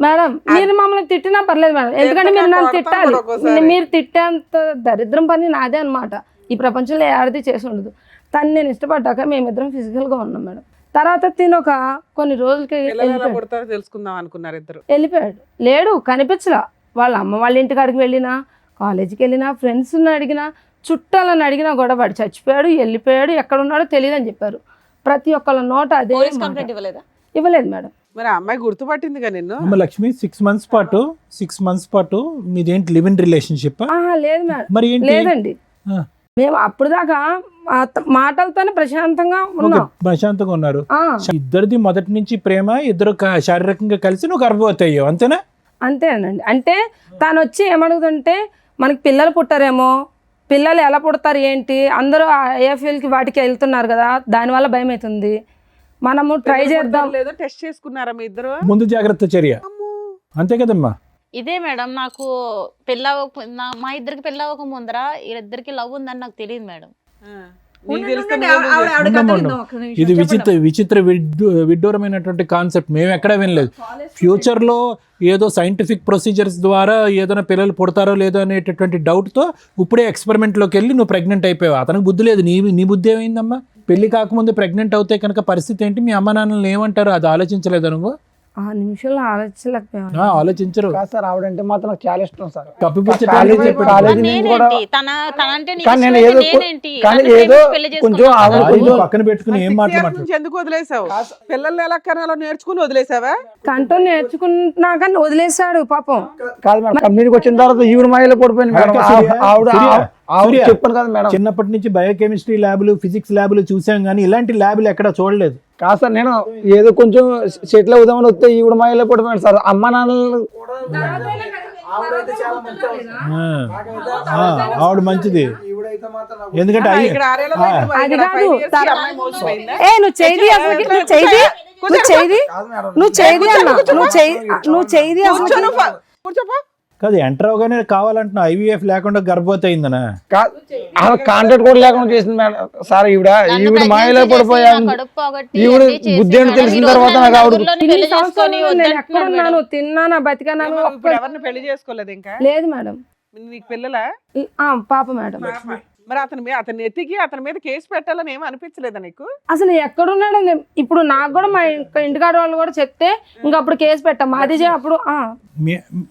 [SPEAKER 6] మేడం మీరు మమ్మల్ని తిట్టినా పర్లేదు మేడం, ఎందుకంటే మీరు నన్ను తిట్టాలి, మీరు తిట్టేంత దరిద్రం పని నాదే అనమాట. ఈ ప్రపంచంలో ఆడది చేసి ఉండదు. తను నేను ఇష్టపడ్డాక మేమిద్దరం ఫిజికల్గా ఉన్నాం మేడం. తర్వాత తిను ఒక కొన్ని రోజులకి
[SPEAKER 4] పిల్లలు ఎలా పుడతారో తెలుసుకుందాం అనుకున్నారు ఇద్దరు.
[SPEAKER 6] వెళ్ళిపోయాడు. లేడు, కనిపించలా. వాళ్ళ అమ్మ వాళ్ళ ఇంటికి అడిగి వెళ్ళినా, కాలేజీకి వెళ్ళినా, ఫ్రెండ్స్ని అడిగినా, చుట్టాలని అడిగినా కూడా వాడు చచ్చిపోయాడు, వెళ్ళిపోయాడు, ఎక్కడ ఉన్నాడో తెలియదు అని చెప్పారు. ప్రతి ఒక్కళ్ళ నోట అదే మాట. ఇవ్వలేదు మేడం.
[SPEAKER 4] మరి ఆ అమ్మాయి గుర్తుపట్టిందిగా నిన్ను.
[SPEAKER 7] అమ్మ లక్ష్మి 6 months పాటు మీదేంటి లివ్ ఇన్ రిలేషన్షిప్?
[SPEAKER 6] లేదు మేడం,
[SPEAKER 7] మరి ఏంటి?
[SPEAKER 6] లేదండి.
[SPEAKER 7] ఆ.
[SPEAKER 6] మేము అప్పుడు దాకా మాటలతోనే ప్రశాంతంగా ఉన్నాం.
[SPEAKER 7] ప్రశాంతంగా ఉన్నారు.
[SPEAKER 6] ఆ,
[SPEAKER 7] ఇద్దరిది మొదటి నుంచి ప్రేమ, ఇద్దరు శారీరకంగా కలిసి నువ్వు గర్భవతి అయ్యావు, అంతేనా?
[SPEAKER 6] అంతేనండి. అంటే తను వచ్చి ఏమడుగుతుంటే మనకి పిల్లలు పుట్టారేమో, పిల్లలు ఎలా పుడతారు ఏంటి, అందరూ ఐఎఫ్ఎల్కి వాటికి వెళ్తున్నారు కదా, దానివల్ల భయం అవుతుంది, మనము ట్రై చేద్దాం.
[SPEAKER 4] లేదో టెస్ట్ చేసుకున్నారా మీ ఇద్దరు?
[SPEAKER 7] ముందు జాగ్రత్త చర్య, అంతే కదమ్మా.
[SPEAKER 3] ఇదే మేడం, నాకు మా ఇద్దరికి పెళ్ళి అవ్వక ముందర వీళ్ళిద్దరికి లవ్ ఉందని నాకు తెలియదు మేడం.
[SPEAKER 7] ఇది విచిత్ర విడ్డూరమైనటువంటి కాన్సెప్ట్. మేము ఎక్కడా వినలేదు. ఫ్యూచర్ లో ఏదో సైంటిఫిక్ ప్రొసీజర్స్ ద్వారా ఏదైనా పిల్లలు పుడతారో లేదో అనేటటువంటి డౌట్ తో ఇప్పుడే ఎక్స్పెరిమెంట్ లోకి వెళ్ళి నువ్వు ప్రెగ్నెంట్ అయిపోయావు. అతనికి బుద్ధి లేదు, నీ బుద్ధి ఏమైందమ్మా? పెళ్లి కాకముందు ప్రెగ్నెంట్ అవుతే కనుక పరిస్థితి ఏంటి? మీ అమ్మ నాన్నలు ఏమంటారు? అది ఆలోచించలేదు నువ్వు?
[SPEAKER 6] ఆ నిమిషంలో ఆలోచించలేకపోయాను.
[SPEAKER 7] ఆలోచించరు
[SPEAKER 5] సార్. ఆవిడంటే మాత్రం నాకు చాలా ఇష్టం సార్.
[SPEAKER 7] కప్పిపుచ్చడానికి పక్కన పెట్టుకుని ఏం మాట్లాడుతున్నారు?
[SPEAKER 4] ఎందుకు వదిలేసావు? పిల్లల్ని ఎలా కనాలో నేర్చుకుని వదిలేసావా?
[SPEAKER 6] కంటూ నేర్చుకున్నాక వదిలేశాడు పాపం.
[SPEAKER 5] కాదు మేడం, కంపెనీకి వచ్చిన తర్వాత ఈవిడ మాయలో పడిపోయింది మేడం. ఆవిడ చెప్పాను కదా మేడం,
[SPEAKER 7] చిన్నప్పటి నుంచి బయోకెమిస్ట్రీ ల్యాబులు, ఫిజిక్స్ ల్యాబులు చూసాం కానీ ఇలాంటి ల్యాబులు ఎక్కడ చూడలేదు.
[SPEAKER 5] కాదు సార్, నేను ఏదో కొంచెం సెటిల్ అవుదామని వస్తే ఈవిడ మాయలో పడిపోయాను సార్. అమ్మ నాన్నలు
[SPEAKER 7] ఆవిడ మంచిది, ఎందుకంటే
[SPEAKER 6] అది కాదు. నువ్వు చేయి అసలు, నువ్వు చేయి అసలు
[SPEAKER 7] కాదు ఎంటర్ అవగానే కావాలంటున్నా. ఐవీఎఫ్ లేకుండా గర్భవతి అయిందనా?
[SPEAKER 5] కాంట్రాక్ట్ కూడా లేకుండా చేసింది మేడం సార్. ఈవిడ మాయలో పడిపోయాను. ఈవిడ బుద్ధి అని తెలిసిన తర్వాత నాకు ఆవిడ
[SPEAKER 6] ఎక్కడున్నాను, తిన్నానా, బతికాను.
[SPEAKER 4] ఎవరిని పెళ్లి చేసుకోలేదు ఇంకా?
[SPEAKER 6] లేదు మేడం.
[SPEAKER 4] నీకు పిల్లలా?
[SPEAKER 6] పాప మేడం.
[SPEAKER 4] మరి అతన్ని ఎత్తికి అతని మీద కేసు పెట్టాలని ఏమీ అనిపించలేదా నీకు?
[SPEAKER 6] అసలు ఎక్కడున్నాడు? ఇప్పుడు నాకు కూడా మా ఇంటికాడ వాళ్ళు కూడా చెప్తే ఇంకా అప్పుడు కేసు పెట్టాం. మాది అప్పుడు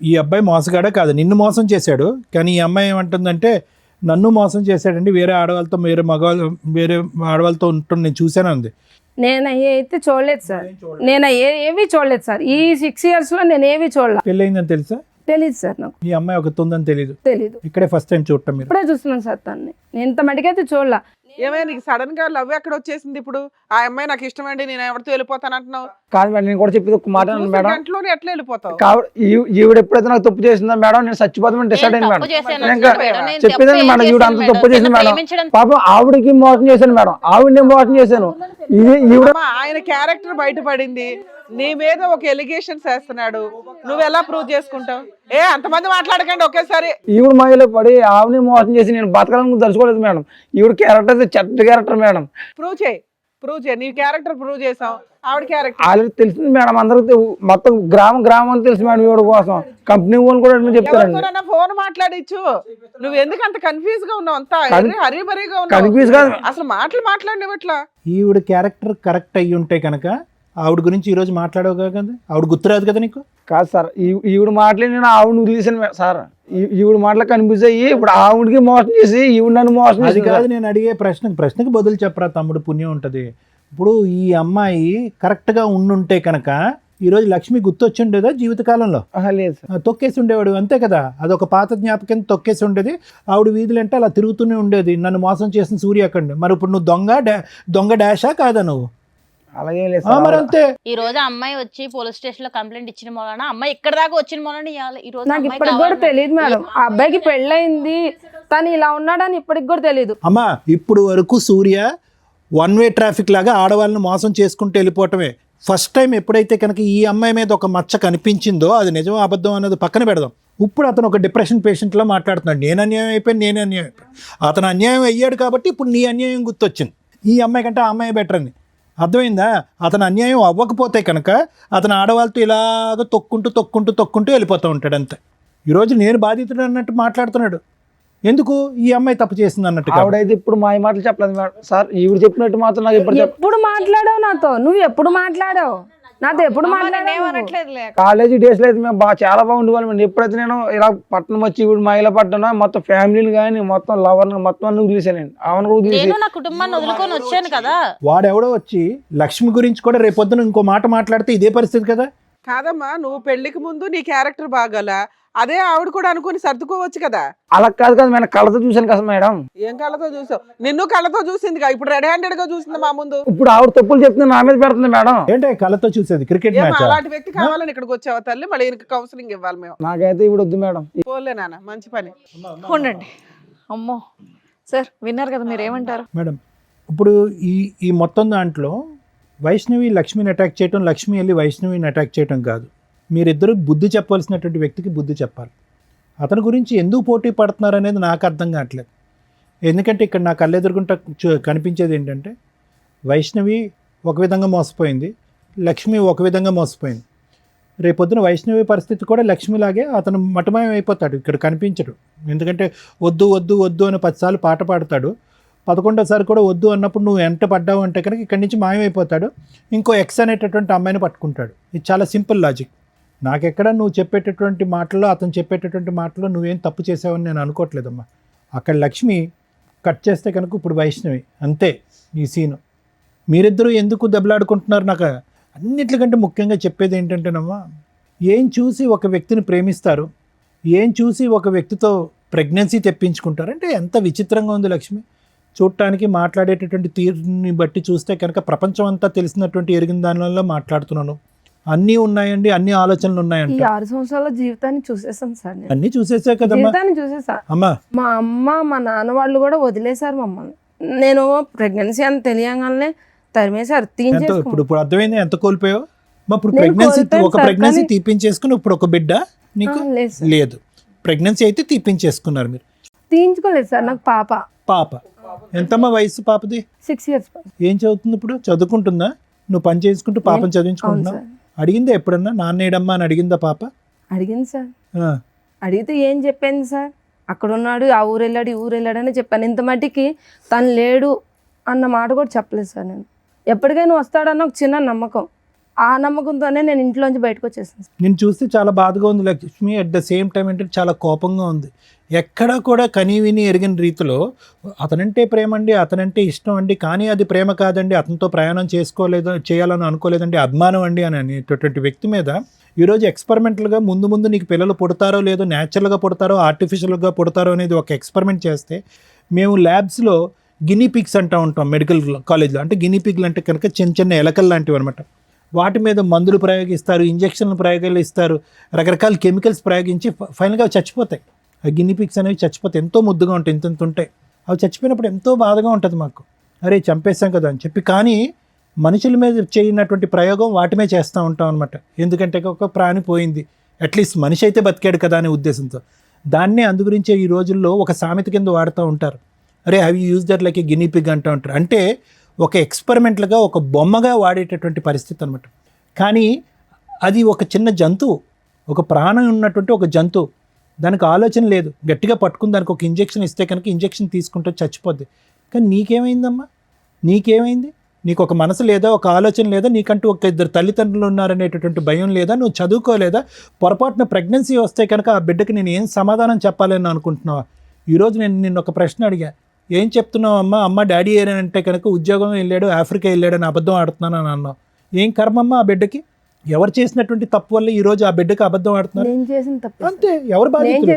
[SPEAKER 7] ఈ అబ్బాయి మోసగాడే కాదు, నిన్ను మోసం చేశాడు. కానీ ఈ అమ్మాయి ఏమంటుందంటే నన్ను మోసం చేశాడండి, వేరే ఆడవాళ్ళతో వేరే ఆడవాళ్ళతో ఉంటుంది, నేను చూశాను అంది.
[SPEAKER 6] నేను అయితే చూడలేదు సార్. నేను ఏవి చూడలేదు సార్. ఈ 6 years లో నేను ఏవి చూడలేదు.
[SPEAKER 7] పెళ్ళయిందని తెలుసా?
[SPEAKER 6] తెలీదు సార్. నాకు
[SPEAKER 7] ఈ అమ్మాయి ఒక ఉందని తెలీదు. ఇక్కడే ఫస్ట్ టైం చూడటం. మీరు
[SPEAKER 6] ఇప్పుడే చూస్తున్నాను సార్ తన్ని. నేను ఇంత మటుకైతే చూడలా.
[SPEAKER 4] ఏమైనా నీకు సడన్ గా లవ్ ఎక్కడ వచ్చేసింది? ఇప్పుడు ఆ అమ్మాయి నాకు ఇష్టం అండి, నేను ఎవరితో వెళ్ళిపోతాను అంటున్నావు.
[SPEAKER 5] కాదు మేడం, నేను కూడా చెప్పేది ఒక మాట మేడం.
[SPEAKER 4] గంటలోనే ఎట్లా వెళ్ళిపోతావు?
[SPEAKER 5] ఈవిడ ఎప్పుడైతే నాకు తప్పు చేసిందా మేడం, నేను చచ్చిపోతామని డిసైడ్ అయింది మేడం. చెప్పేదండి మేడం, ఈవిడ అంత తప్పు చేసింది మేడం. పాపం ఆవిడకి మోసం చేశాను మేడం, ఆవిడని మోసం చేశాను.
[SPEAKER 4] ఆయన క్యారెక్టర్ బయటపడింది, నీ మీద ఒక ఎలిగేషన్స్ వేస్తున్నాడు, నువ్వు ఎలా ప్రూవ్ చేసుకుంటావు? అంతమంది మాట్లాడకండి ఒకేసారి.
[SPEAKER 5] ఈవిడ మాయలో పడి ఆవిడని మోసం చేసి నేను బతకాలని తలుచుకోలేదు మేడం. ఈవిడ క్యారెక్టర్ చెడ్డ క్యారెక్టర్ మేడం.
[SPEAKER 4] ప్రూవ్ చేయి. నీ క్యారెక్టర్ ప్రూవ్ చేసాం, ఆవిడ క్యారెక్టర్
[SPEAKER 5] ఆల్రెడీ తెలిసింది మేడం. అందరికి మొత్తం గ్రామం తెలుసు మేడం. ఈవిడ కోసం కంపెనీ వాళ్ళు కూడా చెప్తారండి.
[SPEAKER 4] ఫోన్ మాట్లాడిచ్చు. నువ్వు ఎందుకు అంత కన్ఫ్యూజ్ గా ఉన్నావు? అంతా హరిబరిగా
[SPEAKER 5] కన్ఫ్యూజ్
[SPEAKER 4] ఉన్నావు, అసలు మాట్లాడినట్లా.
[SPEAKER 7] ఈవిడ క్యారెక్టర్ కరెక్ట్ అయ్యి ఉంటే కనుక ఆవిడ గురించి ఈ రోజు మాట్లాడవు కదా, ఆవిడ గుర్తురాదు కదా నీకు?
[SPEAKER 5] కాదు సార్, ఈవిడ మాటలు నేను ఆవిడ వదిలేసాను సార్. ఈవిడ మాటలు కనిపిస్తే ఇప్పుడు ఆవిడకి మోసం చేసి ఈవిడ నన్ను మోసం చేసి
[SPEAKER 7] కాదు. నేను అడిగే ప్రశ్నకి బదులు చెప్పరా తమ్ముడు, పుణ్యం ఉంటుంది. ఇప్పుడు ఈ అమ్మాయి కరెక్ట్ గా ఉండుంటే కనుక ఈ రోజు లక్ష్మి గుర్తొచ్చి ఉండేదా జీవితకాలంలో?
[SPEAKER 5] లేదు సార్,
[SPEAKER 7] తొక్కేసి ఉండేవాడు, అంతే కదా. అదొక పాత జ్ఞాపకం, తొక్కేసి ఉండేది. ఆవిడ వీధులంటే అలా తిరుగుతూనే ఉండేది, నన్ను మోసం చేసిన సూర్య అక్కడ. మరి ఇప్పుడు నువ్వు దొంగ డాషా కాదా నువ్వు?
[SPEAKER 5] అలాగే లేదు
[SPEAKER 7] మరి అంతే.
[SPEAKER 3] ఈ రోజు అమ్మాయి వచ్చి పోలీస్ స్టేషన్ లో కంప్లైంట్ ఇచ్చిన మూలన అమ్మాయి ఇక్కడ దాకా వచ్చిన మూలన ఈ రోజు
[SPEAKER 6] నాకు ఇప్పటికి కూడా తెలియదు మేడం. ఆ అబ్బాయికి పెళ్ళయింది, తను ఇలా ఉన్నాడని ఇప్పటికి కూడా తెలియదు.
[SPEAKER 7] అమ్మా ఇప్పుడు వరకు సూర్య 1-way ట్రాఫిక్ లాగా ఆడవాళ్ళని మోసం చేసుకుంటూ వెళ్ళిపోవటమే. ఫస్ట్ టైం ఎప్పుడైతే కనుక ఈ అమ్మాయి మీద ఒక మచ్చ కనిపించిందో, అది నిజం అబద్ధం అన్నది పక్కన పెడదాం. ఇప్పుడు అతను ఒక డిప్రెషన్ పేషెంట్లో మాట్లాడుతున్నాడు. నేను అన్యాయం అయిపోయాను. అతను అన్యాయం అయ్యాడు కాబట్టి ఇప్పుడు నీ అన్యాయం గుర్తొచ్చింది. ఈ అమ్మాయి కంటే ఆ అమ్మాయి బెటర్ అని అర్థమైందా? అతను అన్యాయం అవ్వకపోతే కనుక అతను ఆడవాళ్ళతో ఇలాగ తొక్కుంటూ వెళ్ళిపోతూ ఉంటాడు అంతే. ఈరోజు నేను బాధితుడు అన్నట్టు మాట్లాడుతున్నాడు. ఎందుకు ఈ అమ్మాయి తప్పు చేసింది అన్నట్టుగా.
[SPEAKER 5] ఆవిడైతే ఇప్పుడు మా మాటలు చెప్పలేదు మేడం సార్. ఈవిడ చెప్పినట్టు మాత్రం నాకు ఇప్పుడు
[SPEAKER 6] ఎప్పుడు మాట్లాడావు నాతో? నువ్వు ఎప్పుడు మాట్లాడావు నాతో? ఎప్పుడు మాట్లాడావు?
[SPEAKER 2] ఏమనట్లేదులే.
[SPEAKER 5] కాలేజీ డేస్ లో అయితే మేము చాలా బాగుండేవాళ్ళం. ఎప్పుడైతే నేను ఇలా పట్టణం వచ్చి ఇప్పుడు మహిళ పట్టణం మొత్తం ఫ్యామిలీని కానీ మొత్తం లవర్ని మొత్తం అన్ని వదిలేసానండి. ఆమెను కూడా వదిలేసి
[SPEAKER 3] నేను నా కుటుంబాన్ని వదులుకొని వచ్చాను కదా.
[SPEAKER 7] వాడెవడో వచ్చి లక్ష్మి గురించి కూడా రేపొద్దున ఇంకో మాట మాట్లాడితే ఇదే పరిస్థితి కదా.
[SPEAKER 4] కాదమ్మా, నువ్వు పెళ్లికి ముందు నీ క్యారెక్టర్ బాగాల, అదే ఆవిడ కూడా అనుకుని సర్దుకోవచ్చు కదా.
[SPEAKER 5] అలా కాదు కదా మేడం, కళ్ళతో చూశాను కదా మేడం.
[SPEAKER 4] ఏం కళ్ళతో చూసావు? నిన్ను కళ్ళతో చూసింది, ఇప్పుడు రెడీ హ్యాండెడ్ గా చూసింది మా ముందు.
[SPEAKER 5] ఇప్పుడు ఆవిడ తప్పులు చెప్తుంది నా మీద పెడుతుంది మేడం.
[SPEAKER 7] ఏంటంటే కళ్ళతో చూసేది క్రికెట్
[SPEAKER 4] ఏం
[SPEAKER 7] మ్యాచ్.
[SPEAKER 4] అలాంటి వ్యక్తి కావాలని ఇక్కడికి వచ్చావా తల్లి? మళ్ళీ కౌన్సిలింగ్ ఇవ్వాలి మేము.
[SPEAKER 5] నాకైతే ఇప్పుడు వద్దు మేడం.
[SPEAKER 4] పోలే నాన్న, మంచి పని.
[SPEAKER 2] ఉండండి. అమ్మో సార్, విన్నారు కదా, మీరు ఏమంటారు?
[SPEAKER 7] మేడం, ఇప్పుడు ఈ మొత్తం దాంట్లో వైష్ణవి లక్ష్మిని అటాక్ చేయటం, లక్ష్మి వెళ్ళి వైష్ణవిని అటాక్ చేయటం కాదు. మీరిద్దరూ బుద్ధి చెప్పాల్సినటువంటి వ్యక్తికి బుద్ధి చెప్పాలి. అతని గురించి ఎందుకు పోటీ పడుతున్నారు అనేది నాకు అర్థం కావట్లేదు. ఎందుకంటే ఇక్కడ నా కళ్ళెదురుగుంట కనిపించేది ఏంటంటే వైష్ణవి ఒక విధంగా మోసపోయింది, లక్ష్మి ఒక విధంగా మోసపోయింది. రేపొద్దున వైష్ణవి పరిస్థితి కూడా లక్ష్మిలాగే అతను మటమయం అయిపోతాడు, ఇక్కడ కనిపించడు. ఎందుకంటే వద్దు వద్దు వద్దు అని 10 సార్లు పాట పాడతాడు, 11వ కూడా వద్దు అన్నప్పుడు నువ్వు ఎంట పడ్డావు అంటే కనుక ఇక్కడి నుంచి మాయమైపోతాడు, ఇంకో ఎక్స్ అనేటటువంటి అమ్మాయిని పట్టుకుంటాడు. ఇది చాలా సింపుల్ లాజిక్. నాకెక్కడ నువ్వు చెప్పేటటువంటి మాటల్లో, అతను చెప్పేటటువంటి మాటల్లో నువ్వేం తప్పు చేసావని నేను అనుకోవట్లేదమ్మా. అక్కడ లక్ష్మి కట్ చేస్తే కనుక ఇప్పుడు వైష్ణవి, అంతే ఈ సీను. మీరిద్దరూ ఎందుకు దెబ్బలాడుకుంటున్నారు? నాకు అన్నిటికంటే ముఖ్యంగా చెప్పేది ఏంటంటేనమ్మా, ఏం చూసి ఒక వ్యక్తిని ప్రేమిస్తారు, ఏం చూసి ఒక వ్యక్తితో ప్రెగ్నెన్సీ తెప్పించుకుంటారు అంటే ఎంత విచిత్రంగా ఉంది లక్ష్మి. చూడటానికి మాట్లాడేటటువంటి తీరుని బట్టి చూస్తే కనుక ప్రపంచం అంతా తెలిసినటువంటి ఎరిగిన దానివల్ల మాట్లాడుతున్నాను. అన్నీ ఉన్నాయండి, అన్ని ఆలోచనలు
[SPEAKER 6] ఈ
[SPEAKER 7] ఉన్నాయంట.
[SPEAKER 6] 6 సంవత్సరాల జీవితాన్ని చూసేసాను సార్ నేను.
[SPEAKER 7] అన్నీ చూసేసా కదమ్మా.
[SPEAKER 6] జీవితాన్ని చూసేసా.
[SPEAKER 7] అమ్మా,
[SPEAKER 6] మా అమ్మ మా నాన్న వాళ్ళు కూడా వదిలేశారు మమ్మల్ని. నేను ప్రెగ్నెన్సీ అని తెలియగానే తరిమేశారు,
[SPEAKER 7] ఎంత
[SPEAKER 6] తీయించేసుకున్నాను.
[SPEAKER 7] ఇప్పుడు అర్థమైంది ఎంత కోల్పోయావు. ఇప్పుడు
[SPEAKER 6] నేను
[SPEAKER 7] ప్రెగ్నెన్సీ,
[SPEAKER 6] కోల్పోయాను
[SPEAKER 7] ఒక
[SPEAKER 6] సార్,
[SPEAKER 7] ప్రెగ్నెన్సీ
[SPEAKER 6] కానీ-
[SPEAKER 7] తీపించేసుకుని ఇప్పుడు ఒక బిడ్డ నీకు
[SPEAKER 6] లేదు సార్.
[SPEAKER 7] లేదు. ప్రెగ్నెన్సీ అయితే తీపించేసుకున్నారు మీరు.
[SPEAKER 6] తీయించుకోలేదు సార్. నాకు
[SPEAKER 7] పాప ఎంతమ్మా వయసు పాపది?
[SPEAKER 6] 6 years.
[SPEAKER 7] ఏం చదువుతుంది ఇప్పుడు? చదువుకుంటుందా? నువ్వు పని చేసుకుంటూ పాపను
[SPEAKER 6] అవును
[SPEAKER 7] చదివించుకుంటున్నావు?
[SPEAKER 6] సార్.
[SPEAKER 7] అడిగిందా ఎప్పుడన్నా నాన్నేడమ్మా అని అడిగిందా పాప?
[SPEAKER 6] అడిగింది సార్.
[SPEAKER 7] ఆ,
[SPEAKER 6] అడిగితే ఏం చెప్పింది సార్, అక్కడ ఉన్నాడు, ఆ ఊరు వెళ్ళాడు, ఈ ఊరు వెళ్ళాడు అని చెప్పాను. ఇంత మట్టికి తను లేడు అన్న మాట కూడా చెప్పలేదు సార్. నేను ఎప్పటికైనా వస్తాడన్న ఒక చిన్న నమ్మకం, ఆ నమ్మకంతోనే నేను ఇంట్లోంచి బయటకు వచ్చేసాను.
[SPEAKER 7] నేను చూస్తే చాలా బాధగా ఉంది Lakshmi. At the same time అంటే చాలా కోపంగా ఉంది. ఎక్కడా కూడా కనీవిని ఎరిగిన రీతిలో అతనంటే ప్రేమ అండి, అతనంటే ఇష్టం అండి, కానీ అది ప్రేమ కాదండి, అతనితో ప్రయాణం చేయాలని అనుకోలేదండి, అభిమానం అండి అని అనేటటువంటి వ్యక్తి మీద ఈరోజు ఎక్స్పెరిమెంటల్గా ముందు నీకు పిల్లలు పుడతారో లేదో, న్యాచురల్గా పుడతారో ఆర్టిఫిషియల్గా పుడతారో అనేది ఒక ఎక్స్పెరిమెంట్ చేస్తే, మేము ల్యాబ్స్లో గినీ పిగ్స్ అంటూ ఉంటాం మెడికల్ కాలేజ్లో. అంటే గినీ పిగ్లు అంటే కనుక చిన్న ఎలకలు లాంటివి అనమాట. వాటి మీద మందులు ప్రయోగిస్తారు, ఇంజక్షన్లు ప్రయోగాలు ఇస్తారు, రకరకాల కెమికల్స్ ప్రయోగించి ఫైనల్గా అవి చచ్చిపోతాయి. ఆ గినీ పిగ్స్ అనేవి చచ్చిపోతాయి, ఎంతో ముద్దుగా ఉంటాయి, ఇంత ఉంటాయి. అవి చచ్చిపోయినప్పుడు ఎంతో బాధగా ఉంటుంది మాకు, అరే చంపేస్తాం కదా అని చెప్పి. కానీ మనుషుల మీద చేయనటువంటి ప్రయోగం వాటి మీద చేస్తూ ఉంటాం అనమాట. ఎందుకంటే ఒక ప్రాణి పోయింది, అట్లీస్ట్ మనిషి అయితే బతికాడు కదా అనే ఉద్దేశంతో. దాన్నే అందుగురించే ఈ రోజుల్లో ఒక సామెత కింద వాడుతూ ఉంటారు, అరే అవి use that like a guinea pig అంటూ ఉంటారు. అంటే ఒక ఎక్స్పెరిమెంట్లుగా, ఒక బొమ్మగా వాడేటటువంటి పరిస్థితి అనమాట. కానీ అది ఒక చిన్న జంతువు, ఒక ప్రాణం ఉన్నటువంటి ఒక జంతువు, దానికి ఆలోచన లేదు. గట్టిగా పట్టుకుని దానికి ఒక ఇంజెక్షన్ ఇస్తే కనుక ఇంజెక్షన్ తీసుకుంటే చచ్చిపోద్ది. కానీ నీకేమైందమ్మా? నీకేమైంది? నీకు ఒక మనసు లేదా, ఒక ఆలోచన లేదా, నీకంటూ ఒక 2 తల్లిదండ్రులు ఉన్నారనేటటువంటి భయం లేదా, నువ్వు చదువుకోలేదా? పొరపాటున ప్రెగ్నెన్సీ వస్తే కనుక ఆ బిడ్డకి నేను ఏం సమాధానం చెప్పాలని అనుకుంటున్నావా? ఈరోజు నేను నిన్ను ఒక ప్రశ్న అడిగా, ఏం చెప్తున్నావు అమ్మ డాడీ ఏనంటే కనుక ఉద్యోగం వెళ్ళాడు, ఆఫ్రికా వెళ్ళాడని అబద్ధం ఆడుతున్నాను అని అన్నావు. ఏం కర్మమ్మ ఆ బిడ్డకి? ఎవరు చేసినటువంటి తప్పు వల్ల ఈరోజు ఆ బిడ్డకి అబద్ధం ఆడుతున్నారు?
[SPEAKER 6] నేను చేసిన తప్పు.
[SPEAKER 7] అంతే. ఎవరు బాధితులు?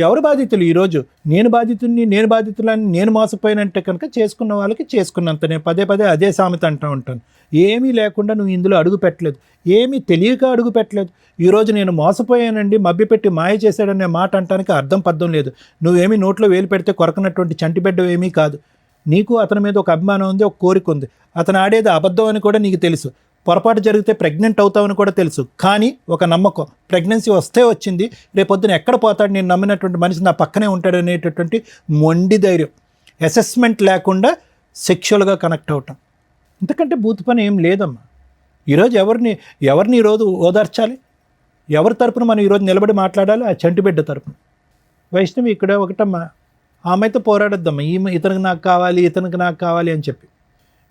[SPEAKER 7] ఎవరు బాధితులు? ఈరోజు నేను బాధితులని నేను మోసపోయినంటే కనుక చేసుకున్న వాళ్ళకి చేసుకున్నంత. నేను పదే అదే సామెత అంటూ ఉంటాను. ఏమీ లేకుండా నువ్వు ఇందులో అడుగు పెట్టలేదు, ఏమీ తెలియక అడుగు పెట్టలేదు. ఈరోజు నేను మోసపోయానండి, మభ్యపెట్టి మాయ చేశాడనే మాట అంటానికి అర్థం పద్ధం లేదు. నువ్వేమీ నోట్లో వేలు పెడితే కొరకనటువంటి చంటిబిడ్డ ఏమీ కాదు. నీకు అతని మీద ఒక అభిమానం ఉంది, ఒక కోరిక ఉంది. అతను ఆడేది అబద్ధం అని కూడా నీకు తెలుసు, పొరపాటు జరిగితే ప్రెగ్నెంట్ అవుతావని కూడా తెలుసు. కానీ ఒక నమ్మకం, ప్రెగ్నెన్సీ వస్తే వచ్చింది, రేపొద్దున ఎక్కడ పోతాడు, నేను నమ్మినటువంటి మనిషి నా పక్కనే ఉంటాడు అనేటటువంటి మొండి ధైర్యం, అసెస్మెంట్ లేకుండా సెక్షువల్గా కనెక్ట్ అవటం, ఇంతకంటే బూత్ పని ఏం లేదమ్మా. ఈరోజు ఎవరిని ఈరోజు ఓదార్చాలి? ఎవరి తరపున మనం ఈరోజు నిలబడి మాట్లాడాలి? ఆ చంటిబిడ్డ తరపున. వైష్ణవి ఇక్కడ ఒకటమ్మా, ఆమెతో పోరాడొద్దమ్మా, ఇతనికి నాకు కావాలి, ఇతనికి నాకు కావాలి అని చెప్పి.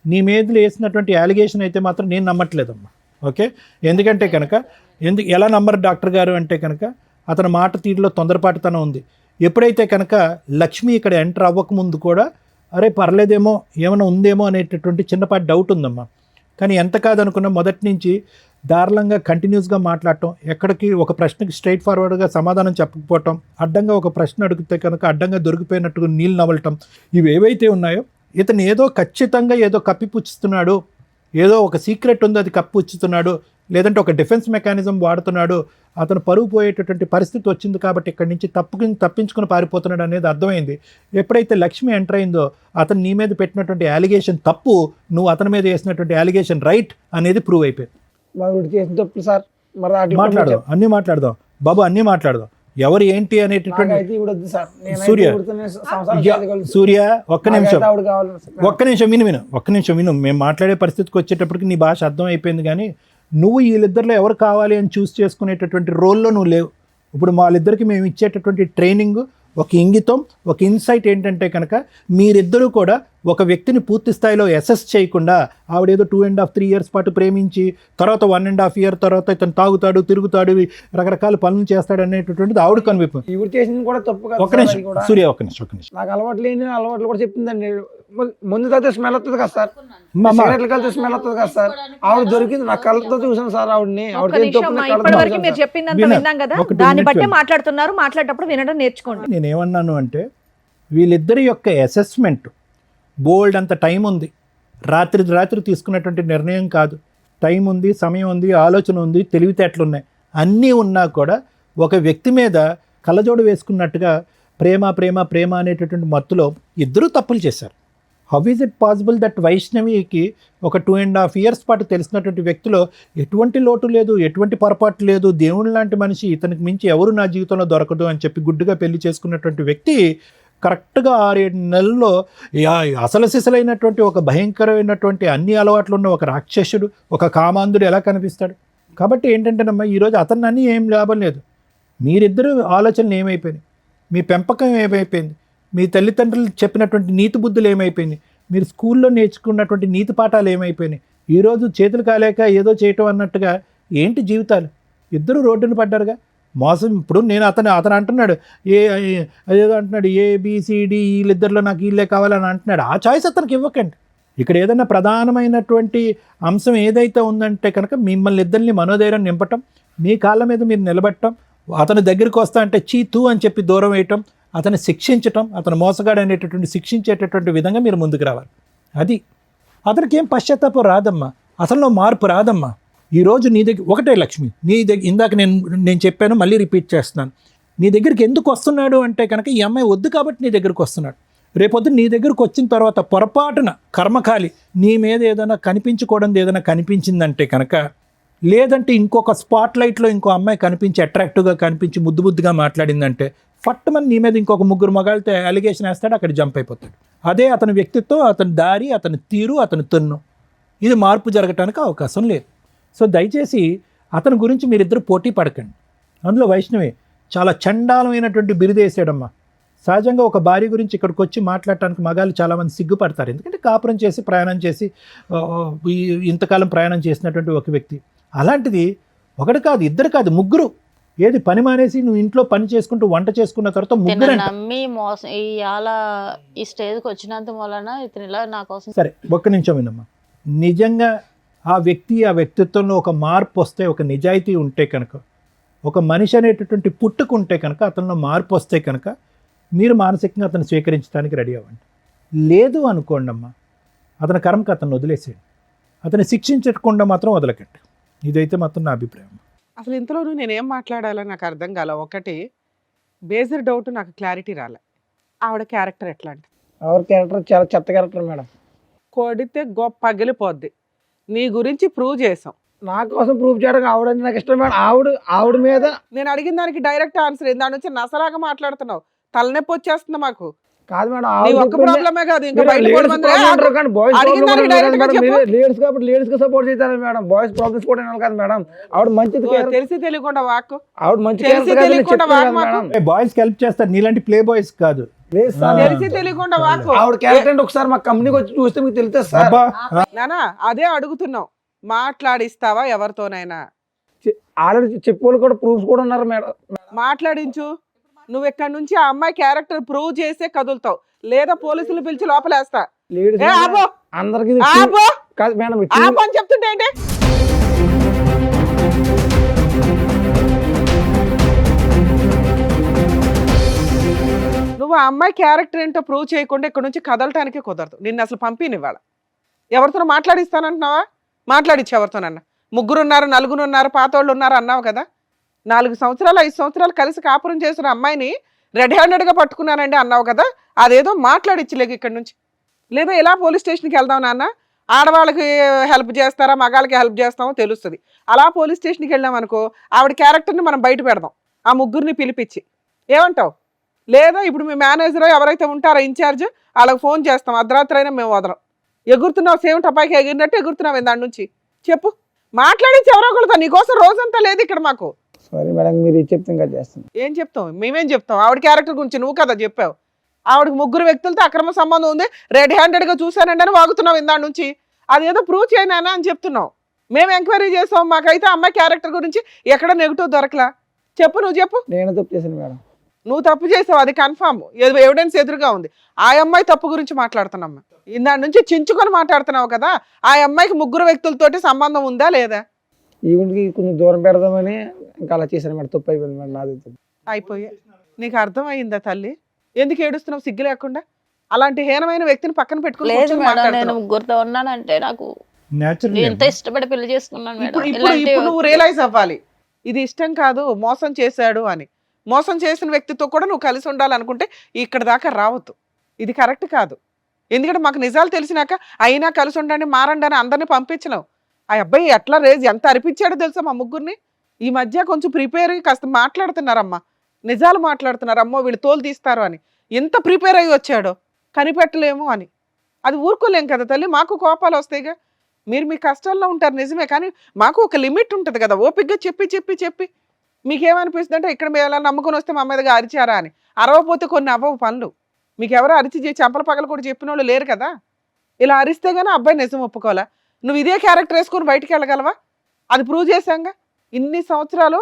[SPEAKER 7] నీ మీద వేసినటువంటి అలిగేషన్ అయితే మాత్రం నేను నమ్మట్లేదమ్మా. ఓకే, ఎందుకంటే కనుక ఎలా నమ్మరు డాక్టర్ గారు అంటే కనుక అతని మాట తీరులో తొందరపాటుతనం ఉంది. ఎప్పుడైతే కనుక లక్ష్మి ఇక్కడ ఎంటర్ అవ్వకముందు కూడా అరే పర్లేదేమో ఏమైనా ఉందేమో అనేటటువంటి చిన్నపాటి డౌట్ ఉందమ్మా. కానీ ఎంత కాదనుకున్నా మొదటి నుంచి దారుణంగా కంటిన్యూస్గా మాట్లాడటం, ఎక్కడికి ఒక ప్రశ్నకి స్ట్రైట్ ఫార్వర్డ్గా సమాధానం చెప్పకపోవటం, అడ్డంగా ఒక ప్రశ్న అడిగితే కనుక అడ్డంగా దొరికిపోయినట్టుగా నీళ్ళు నవ్వటం, ఇవి ఏవైతే ఉన్నాయో ఇతను ఏదో ఖచ్చితంగా ఏదో కప్పిపుచ్చుతున్నాడు, ఏదో ఒక సీక్రెట్ ఉంది అది కప్పిపుచ్చుతున్నాడు, లేదంటే ఒక డిఫెన్స్ మెకానిజం వాడుతున్నాడు, అతను పరువు పోయేటటువంటి పరిస్థితి వచ్చింది కాబట్టి ఇక్కడి నుంచి తప్పించుకుని పారిపోతున్నాడు అనేది అర్థమైంది. ఎప్పుడైతే లక్ష్మి ఎంటర్ అయిందో అతను నీ మీద పెట్టినటువంటి అలిగేషన్ తప్పు, నువ్వు అతని మీద వేసినటువంటి అలిగేషన్ రైట్ అనేది ప్రూవ్ అయిపోయింది.
[SPEAKER 5] చేసిన తప్పు సార్, మరి
[SPEAKER 7] మాట్లాడదాం, అన్నీ మాట్లాడదాం బాబు, అన్నీ మాట్లాడదాం. ఎవరు ఏంటి అనేటటువంటి సూర్య ఒక్క నిమిషం విను. మేము మాట్లాడే పరిస్థితికి వచ్చేటప్పటికి నీ భాష అర్థం అయిపోయింది. కానీ నువ్వు వీళ్ళిద్దరిలో ఎవరు కావాలి అని చూస్ చేసుకునేటటువంటి రోల్లో నువ్వు లేవు. ఇప్పుడు వాళ్ళిద్దరికి మేము ఇచ్చేటటువంటి ట్రైనింగ్, ఒక ఇంగితం, ఒక ఇన్సైట్ ఏంటంటే కనుక మీరిద్దరూ కూడా ఒక వ్యక్తిని పూర్తి స్థాయిలో అసెస్ చేయకుండా ఆవిడేదో 2.5-3 years పాటు ప్రేమించి తర్వాత 1.5 year తర్వాత ఇతను తాగుతాడు, తిరుగుతాడు, రకరకాల పనులు చేస్తాడు అనేటటువంటిది ఆవిడ కనిపింపు.
[SPEAKER 5] చేసింది కూడా తప్పు.
[SPEAKER 7] ఒక నిమిషం సూర్య, ఒక నిమిషం.
[SPEAKER 5] నాకు అలవాటు లేని అలవాట్లు కూడా చెప్పిందండి. ముందు తాగితే స్మెల్ వస్తుంది కదా సార్, సిగరెట్లు కలితే స్మెల్ వస్తుంది కదా సార్. ఆవిడ దొరికింది, నా కళ్ళతో చూసాను సార్ ఆవిడని.
[SPEAKER 2] ఇప్పటి వరకు మీరు చెప్పిందంతా విన్నాం కదా, దాన్ని బట్టే మాట్లాడుతున్నారు. మాట్లాడేటప్పుడు వినడం నేర్చుకోండి.
[SPEAKER 7] నేనేమన్నాను అంటే వీళ్ళిద్దరి యొక్క అసెస్మెంట్ బోల్డ్ అంత టైం ఉంది, రాత్రి తీసుకున్నటువంటి నిర్ణయం కాదు. టైం ఉంది, సమయం ఉంది, ఆలోచన ఉంది, తెలివితేటలు ఉన్నాయి, అన్నీ ఉన్నా కూడా ఒక వ్యక్తి మీద కళ్ళజోడు వేసుకున్నట్టుగా ప్రేమ అనేటటువంటి మత్తులో ఇద్దరూ తప్పులు చేశారు. How is it possible that వైష్ణవికి ఒక 2.5 years పాటు తెలిసినటువంటి వ్యక్తిలో ఎటువంటి లోటు లేదు, ఎటువంటి పొరపాటు లేదు, దేవుని లాంటి మనిషి, ఇతనికి మించి ఎవరు నా జీవితంలో దొరకదు అని చెప్పి గుడ్డుగా పెళ్లి చేసుకున్నటువంటి వ్యక్తి కరెక్ట్గా 6-7 నెలల్లో అసలు సిసలైనటువంటి ఒక భయంకరమైనటువంటి అన్ని అలవాట్లు ఉన్న ఒక రాక్షసుడు, ఒక కామాంధుడు ఎలా కనిపిస్తాడు? కాబట్టి ఏంటంటేనమ్మా, ఈరోజు అతన్ని అన్నీ ఏం లాభం లేదు. మీరిద్దరూ ఆలోచనలు ఏమైపోయినాయి, మీ పెంపకం ఏమైపోయింది, మీ తల్లిదండ్రులు చెప్పినటువంటి నీతి బుద్ధులు ఏమైపోయినాయి, మీరు స్కూల్లో నేర్చుకున్నటువంటి నీతి పాఠాలు ఏమైపోయినాయి? ఈరోజు చేతులు కాలేక ఏదో చేయటం అన్నట్టుగా ఏంటి జీవితాలు? ఇద్దరు రోడ్డున పడ్డారుగా. మోసం. ఇప్పుడు నేను అతను అంటున్నాడు అదేదో అంటున్నాడు ABCD వీళ్ళిద్దరిలో నాకు వీళ్ళే కావాలని అంటున్నాడు. ఆ చాయిస్ అతనికి ఇవ్వకండి. ఇక్కడ ఏదైనా ప్రధానమైనటువంటి అంశం ఏదైతే ఉందంటే కనుక మిమ్మల్ని ఇద్దరిని మనోధైర్యం నింపటం, మీ కాళ్ళ మీద మీరు నిలబెట్టడం, అతని దగ్గరికి వస్తా అంటే చీతూ అని చెప్పి దూరం వేయటం, అతన్ని శిక్షించటం, అతను మోసగాడు అనేటటువంటి శిక్షించేటటువంటి విధంగా మీరు ముందుకు రావాలి. అది అతనికి ఏం పశ్చాత్తాపం రాదమ్మా, అసలు మార్పు రాదమ్మా. ఈరోజు నీ దగ్గర ఒకటే లక్ష్మి, నీ దగ్గర ఇందాక నేను చెప్పాను, మళ్ళీ రిపీట్ చేస్తున్నాను. నీ దగ్గరికి ఎందుకు వస్తున్నాడు అంటే కనుక ఈ అమ్మాయి వద్దు కాబట్టి నీ దగ్గరికి వస్తున్నాడు. రేపొద్దు నీ దగ్గరకు వచ్చిన తర్వాత పొరపాటున కర్మకాలి నీ మీద ఏదైనా కనిపించకూడదు ఏదైనా కనిపించిందంటే కనుక, లేదంటే ఇంకొక స్పాట్ లైట్లో ఇంకో అమ్మాయి కనిపించి అట్రాక్టివ్గా కనిపించి ముద్దుగా మాట్లాడిందంటే ఫట్టుమని నీ మీద ఇంకొక 3 మగాళ్ళతో అలిగేషన్ వేస్తాడు, అక్కడ జంప్ అయిపోతాడు. అదే అతని వ్యక్తిత్వం, అతని దారి, అతని తీరు, అతని తన్ను. ఇది మార్పు జరగటానికి అవకాశం లేదు. సో దయచేసి అతని గురించి మీరిద్దరు పోటీ పడకండి. అందులో వైష్ణవి చాలా చండాలమైనటువంటి బిరుదేసాడమ్మా. సహజంగా ఒక భార్య గురించి ఇక్కడికి వచ్చి మాట్లాడటానికి మగాళ్ళు చాలామంది సిగ్గుపడతారు. ఎందుకంటే కాపురం చేసి ప్రయాణం చేసి ఇంతకాలం ప్రయాణం చేసినటువంటి ఒక వ్యక్తి. అలాంటిది ఒకటి కాదు, ఇద్దరు కాదు, 3. ఏది పని మానేసి నువ్వు ఇంట్లో పని చేసుకుంటూ వంట చేసుకున్న తర్వాత 3
[SPEAKER 3] నమ్మి మోసం ఈ స్టేజ్కి వచ్చినంత వలన ఇతను ఇలా నా కోసం.
[SPEAKER 7] సరే ఒక్క నిమిషం వినమ్మా. నిజంగా ఆ వ్యక్తిత్వంలో ఒక మార్పు వస్తే, ఒక నిజాయితీ ఉంటే కనుక, ఒక మనిషి అనేటటువంటి పుట్టుకుంటే కనుక, అతనిలో మార్పు వస్తే కనుక మీరు మానసికంగా అతను స్వీకరించడానికి రెడీ అవ్వండి. లేదు అనుకోండి అమ్మా, అతని కర్మకు అతను వదిలేసేయండి. అతన్ని శిక్షించకుండా మాత్రం వదలకండి. ఇదైతే మాత్రం నా అభిప్రాయం.
[SPEAKER 4] అసలు ఇంతలోనూ నేనేం మాట్లాడాలో నాకు అర్థం కాల. ఒకటి బేసిక్ డౌట్, నాకు క్లారిటీ రాలే. ఆవిడ క్యారెక్టర్ ఎట్లాంటి?
[SPEAKER 5] ఆవిడ క్యారెక్టర్ చాలా చెత్త క్యారెక్టర్ మేడం.
[SPEAKER 4] కొడితే గొప్ప పగిలిపోద్ది. నీ గురించి ప్రూవ్ చేసాం.
[SPEAKER 5] నా కోసం ప్రూవ్ చేయడానికి ఆవిడంటే నాకు ఇష్టం మేడం. ఆవిడ మీద
[SPEAKER 4] నేను అడిగిన దానికి డైరెక్ట్ ఆన్సర్ ఏంది? దాని నుంచి నసలాగా మాట్లాడుతున్నావు. తలనొప్పి వచ్చేస్తుంది మాకు.
[SPEAKER 5] కాదు మేడం,
[SPEAKER 4] ఒక్క ప్రాబ్లమే కాదు, ఇంకా బయట
[SPEAKER 5] లేడీస్ కాబట్టి లేడీస్ కి సపోర్ట్ చేస్తారు మేడం. బాయ్స్ ప్రాబ్లమ్స్ కూడా కాదు మేడం. ఆవిడ మంచిది
[SPEAKER 4] తెలిసి తెలియకుండా వాక్,
[SPEAKER 5] ఆవిడ మంచి
[SPEAKER 7] బాయ్స్ కి హెల్ప్ చేస్తారు, నీలాంటి ప్లే బాయ్స్ కాదు.
[SPEAKER 5] లేదు సార్,
[SPEAKER 4] తెలిసి తెలియకుండా వాకు
[SPEAKER 5] ఆవిడ క్యారెక్టర్ అంటే ఒకసారి మా కంపెనీకి వచ్చి చూస్తే మీకు తెలుస్తుంది సార్.
[SPEAKER 7] అబ్బా
[SPEAKER 4] నానా అదే అడుగుతున్నావు, మాట్లాడిస్తావా ఎవరితోనైనా?
[SPEAKER 5] ఆల్రెడీ చెప్పేవాళ్ళు కూడా ప్రూఫ్స్ కూడా ఉన్నారు మేడం.
[SPEAKER 4] మాట్లాడించు. నువ్వు ఇక్కడ నుంచి ఆ అమ్మాయి క్యారెక్టర్ ప్రూవ్ చేసే కదులుతావు, లేదా పోలీసులు పిలిచి లోపలేస్తా.
[SPEAKER 5] లేడీస్
[SPEAKER 4] ఏ ఆపో,
[SPEAKER 5] అందరికి
[SPEAKER 4] ఆపో,
[SPEAKER 5] కాదు మేడం,
[SPEAKER 4] ఆపో అని చెప్తుంటే ఏంటి? నువ్వు ఆ అమ్మాయి క్యారెక్టర్ ఏంటో ప్రూవ్ చేయకుండా ఇక్కడ నుంచి కదలటానికి కుదరదు. నిన్ను అసలు పంపినివ్వాల. ఎవరితో మాట్లాడిస్తానంటున్నావా? మాట్లాడిచ్చు ఎవరితోనన్నా. 3 ఉన్నారు, 4 ఉన్నారు, పాతోళ్ళు ఉన్నారు అన్నావు కదా. 4 సంవత్సరాలు 5 సంవత్సరాలు కలిసి కాపురం చేసిన అమ్మాయిని రెడ్ హ్యాండెడ్గా పట్టుకున్నానండి అన్నావు కదా. అదేదో మాట్లాడిచ్చులేక ఇక్కడ నుంచి. లేదా ఎలా పోలీస్ స్టేషన్కి వెళ్దాం నాన్న, ఆడవాళ్ళకి హెల్ప్ చేస్తారా మగాళ్ళకి హెల్ప్ చేస్తామో తెలుస్తుంది. అలా పోలీస్ స్టేషన్కి వెళ్ళాం అనుకో, ఆవిడ క్యారెక్టర్ని మనం బయట పెడదాం, ఆ 3 పిలిపించి. ఏమంటావు? లేదా ఇప్పుడు మీ మేనేజర్ ఎవరైతే ఉంటారో ఇన్ఛార్జ్, వాళ్ళకి ఫోన్ చేస్తాం, అర్ధరాత్రి అయినా మేము వదలం. ఎగురుతున్నావు, సేమ్ టపాయికి ఎగిరినట్టు ఎగురుతున్నావు దాని నుంచి. చెప్పు, మాట్లాడించి ఎవరో ఒకళ్ళతో. నీకోసం రోజంతా లేదు ఇక్కడ మాకు.
[SPEAKER 5] సారీ మేడం, మీరు ఇది చెప్తే ఇంకా చేస్తాను.
[SPEAKER 4] ఏం చెప్తాం? మేమేం చెప్తాం? ఆవిడ క్యారెక్టర్ గురించి నువ్వు కదా చెప్పావు. ఆవిడకి 3 వ్యక్తులతో అక్రమ సంబంధం ఉంది, రెడ్ హ్యాండెడ్గా చూశానండి అని వాగుతున్నావు దాని నుంచి. అదేదో ప్రూవ్ చేయనా అని చెప్తున్నావు. మేము ఎంక్వైరీ చేసాం, మాకైతే అమ్మాయి క్యారెక్టర్ గురించి ఎక్కడ నెగిటివ్ దొరకలా. చెప్పు, నువ్వు చెప్పు.
[SPEAKER 5] నేను తప్పు చేశాను మేడం.
[SPEAKER 4] నువ్వు తప్పు చేసావు, అది కన్ఫామ్, ఎవిడెన్స్ ఎదురుగా ఉంది. ఆ అమ్మాయి తప్పు గురించి మాట్లాడుతున్నాం. దాని నుంచి చించుకొని మాట్లాడుతున్నావు కదా. ఆ అమ్మాయికి 3 వ్యక్తులతోటి సంబంధం ఉందా లేదా?
[SPEAKER 5] ఈవెంట్కి కొంచెం దూరం పెడదామని ఇంకా అలా చేశాను మేడం. తప్పు అయిపోయింది మేడం, నాది తప్పు.
[SPEAKER 4] అయిపోయా. నీకు అర్థమైందా తల్లి? ఎందుకు ఏడుస్తున్నావు సిగ్గు లేకుండా? అలాంటి హీనమైన వ్యక్తిని పక్కన పెట్టుకుని
[SPEAKER 3] లేదు
[SPEAKER 4] కూర్చొని
[SPEAKER 3] మేడం, నేను
[SPEAKER 4] మాట్లాడుతున్నావు.
[SPEAKER 3] ముగ్గురుతో ఉన్నానంటే నాకు
[SPEAKER 7] న్యాచురల్
[SPEAKER 3] ఎంత ఇష్టపడి పెళ్లి చేసుకున్నాను మేడం.
[SPEAKER 4] ఇప్పుడు
[SPEAKER 3] ఇలాంటి
[SPEAKER 4] నువ్వు రియలైజ్ అవ్వాలి, ఇది ఇష్టం కాదు, మోసం చేశాడు అని. మోసం చేసిన వ్యక్తితో కూడా నువ్వు కలిసి ఉండాలనుకుంటే ఇక్కడ దాకా రావద్దు. ఇది కరెక్ట్ కాదు. ఎందుకంటే మాకు నిజాలు తెలిసినాక అయినా కలిసి ఉండండి, మారండి అని అందరినీ పంపించలేవు. ఆ అబ్బాయి ఎట్లా ఎంత అరిపించాడో తెలుసా మా 3 ఈ మధ్య కొంచెం ప్రిపేర్ అయ్యి కాస్త మాట్లాడుతున్నారమ్మా, నిజాలు మాట్లాడుతున్నారు. అమ్మో వీళ్ళు తోలు తీస్తారు అని ఎంత ప్రిపేర్ అయ్యి వచ్చాడో, కనిపెట్టలేము అని. అది ఊరుకోలేం కదా తల్లి, మాకు కోపాలు వస్తాయిగా. మీరు మీ కష్టాల్లో ఉంటారు నిజమే, కానీ మాకు ఒక లిమిట్ ఉంటుంది కదా. ఓపికగా చెప్పి చెప్పి చెప్పి మీకేమనిపిస్తుంది అంటే ఇక్కడ మీరు ఎలా నమ్ముకొని వస్తే మా మీదగా అరిచారా అని. అరవపోతే కొన్ని అవ్వవు పనులు. మీకు ఎవరో అరిచి చెంపల పగలు కూడా చెప్పిన వాళ్ళు లేరు కదా. ఇలా అరిస్తే కానీ అబ్బాయి నిజం ఒప్పుకోవాలా. నువ్వు ఇదే క్యారెక్టర్ వేసుకొని బయటికి వెళ్ళగలవా? అది ప్రూవ్ చేశాంగా. ఇన్ని సంవత్సరాలు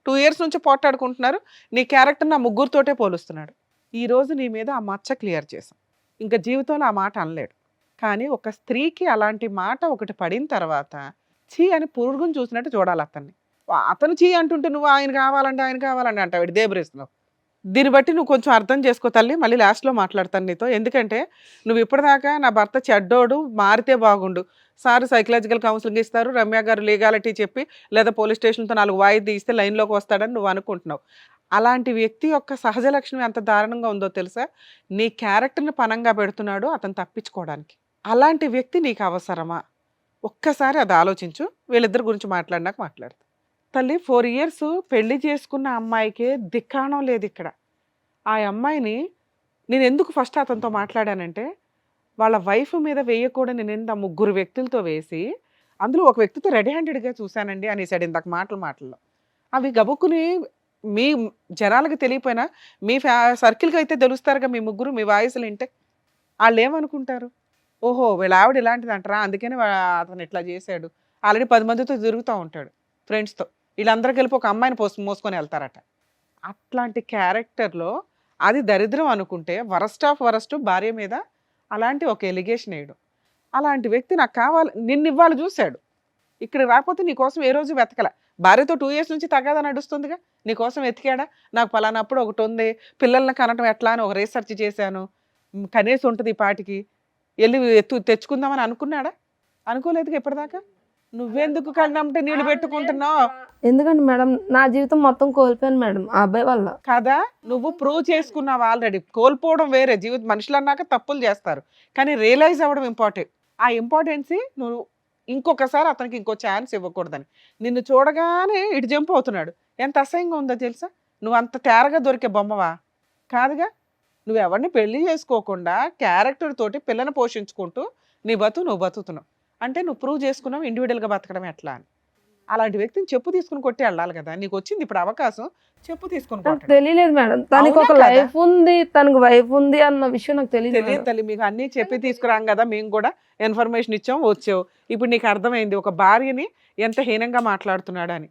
[SPEAKER 4] 2 years నుంచి పోట్లాడుకుంటున్నారు. నీ క్యారెక్టర్ నా 3తోటే పోలుస్తున్నాడు. ఈరోజు నీ మీద ఆ మచ్చ క్లియర్ చేశాం. ఇంకా జీవితంలో ఆ మాట అనలేడు. కానీ ఒక స్త్రీకి అలాంటి మాట ఒకటి పడిన తర్వాత చీ అని పురుగుని చూసినట్టు చూడాలి అతన్ని. అతను చీ అంటుంటే నువ్వు ఆయన కావాలంటే అంటావు, దేబ్రేస్తున్నావు. దీన్ని బట్టి నువ్వు కొంచెం అర్థం చేసుకో తల్లి. మళ్ళీ లాస్ట్లో మాట్లాడతాను నీతో. ఎందుకంటే నువ్వు ఇప్పటిదాకా నా భర్త చెడ్డోడు, మారితే బాగుండు, సార్ సైకలాజికల్ కౌన్సిలింగ్ ఇస్తారు, రమ్య గారు లీగాలిటీ చెప్పి లేదా పోలీస్ స్టేషన్తో 4 వాయిదా ఇస్తే లైన్లోకి వస్తాడని నువ్వు అనుకుంటున్నావు. అలాంటి వ్యక్తి యొక్క సహజ లక్షణం ఎంత దారుణంగా ఉందో తెలుసా? నీ క్యారెక్టర్ని పనంగా పెడుతున్నాడు అతను తప్పించుకోవడానికి. అలాంటి వ్యక్తి నీకు అవసరమా? ఒక్కసారి అది ఆలోచించు. వీళ్ళిద్దరి గురించి మాట్లాడినాక మాట్లాడతా తల్లి. 4 years పెళ్లి చేసుకున్న అమ్మాయికే దిక్కాణం లేదు ఇక్కడ. ఆ అమ్మాయిని నేను ఎందుకు ఫస్ట్ అతనితో మాట్లాడానంటే, వాళ్ళ వైఫ్ మీద వేయకూడని నింద 3 వ్యక్తులతో వేసి, అందులో ఒక వ్యక్తితో రెడీ హ్యాండెడ్గా చూశానండి అనేసాడు ఇందాక మాటల్లో. అవి గబుక్కుని మీ జనాలకు తెలియపోయినా మీ సర్కిల్కి అయితే తెలుస్తారుగా మీ 3 మీ వాయిస్లు వింటే. వాళ్ళు ఏమనుకుంటారు? ఓహో వీళ్ళ ఆవిడ ఇలాంటిది అంటారా, అందుకని అతను ఇట్లా చేశాడు. ఆల్రెడీ 10 మందితో తిరుగుతూ ఉంటాడు ఫ్రెండ్స్తో. వీళ్ళందరూ కలిపి ఒక అమ్మాయిని మోసుకొని వెళ్తారట. అట్లాంటి క్యారెక్టర్లో అది దరిద్రం అనుకుంటే వరస్ట్ ఆఫ్ వరస్ట్ భార్య మీద అలాంటి ఒక ఎలిగేషన్ వేయడం. అలాంటి వ్యక్తి నాకు కావాలి, నిన్ను ఇవాళ చూశాడు, ఇక్కడ రాకపోతే నీకోసం ఏ రోజు వెతకల. భార్యతో 2 years నుంచి తగాదా నడుస్తుందిగా, నీకోసం వెతికాడా? నాకు పలానప్పుడు ఒకటి ఉంది, పిల్లల్ని కనటం ఎట్లా అని ఒక రీసెర్చ్ చేశాను, కనీసం ఉంటుంది ఈ పాటికి, వెళ్ళి తెచ్చుకుందామని అనుకున్నాడా? అనుకోలేదుగా ఇప్పటిదాకా. నువ్వెందుకు కళ్ళంటే నీళ్ళు పెట్టుకుంటున్నావు?
[SPEAKER 6] ఎందుకంటే మేడం నా జీవితం మొత్తం కోల్పోయాను మేడం ఆ అబ్బాయి వల్ల.
[SPEAKER 4] కదా, నువ్వు ప్రూవ్ చేసుకున్నావు ఆల్రెడీ. కోల్పోవడం వేరే, జీవితం మనుషులు అన్నాక తప్పులు చేస్తారు, కానీ రియలైజ్ అవ్వడం ఇంపార్టెంట్. ఆ ఇంపార్టెన్సీ నువ్వు ఇంకొకసారి అతనికి ఇంకో ఛాన్స్ ఇవ్వకూడదని. నిన్ను చూడగానే ఇటు జంప్ అవుతున్నాడు. ఎంత అసహ్యంగా ఉందో తెలుసా? నువ్వు అంత తేరగా దొరికే బొమ్మవా? కాదుగా. నువ్వు ఎవరిని పెళ్లి చేసుకోకుండా క్యారెక్టర్ తోటి పిల్లని పోషించుకుంటూ నువ్వు బతుకుతున్నావు అంటే నువ్వు ప్రూవ్ చేసుకున్నావు ఇండివిజువల్గా బతకడం ఎట్లా అని. అలాంటి వ్యక్తిని చెప్పు తీసుకుని కొట్టి వెళ్ళాలి కదా. నీకు వచ్చింది ఇప్పుడు అవకాశం, చెప్పు తీసుకుని
[SPEAKER 6] నాకు
[SPEAKER 4] కొట్టండి.
[SPEAKER 6] తెలియలేదు మేడం, తనకి ఒక
[SPEAKER 4] అవునా కదా?
[SPEAKER 6] లైఫ్ ఉంది, తనకు వైఫ్ ఉంది అన్న విషయం నాకు తెలియదు
[SPEAKER 4] తెలియదు తల్లి, మీకు అన్నీ చెప్పి తీసుకురాం కదా, మేము కూడా ఇన్ఫర్మేషన్ ఇచ్చాం, వచ్చావు. ఇప్పుడు నీకు అర్థమైంది ఒక భార్యని ఎంత హీనంగా మాట్లాడుతున్నాడు అని.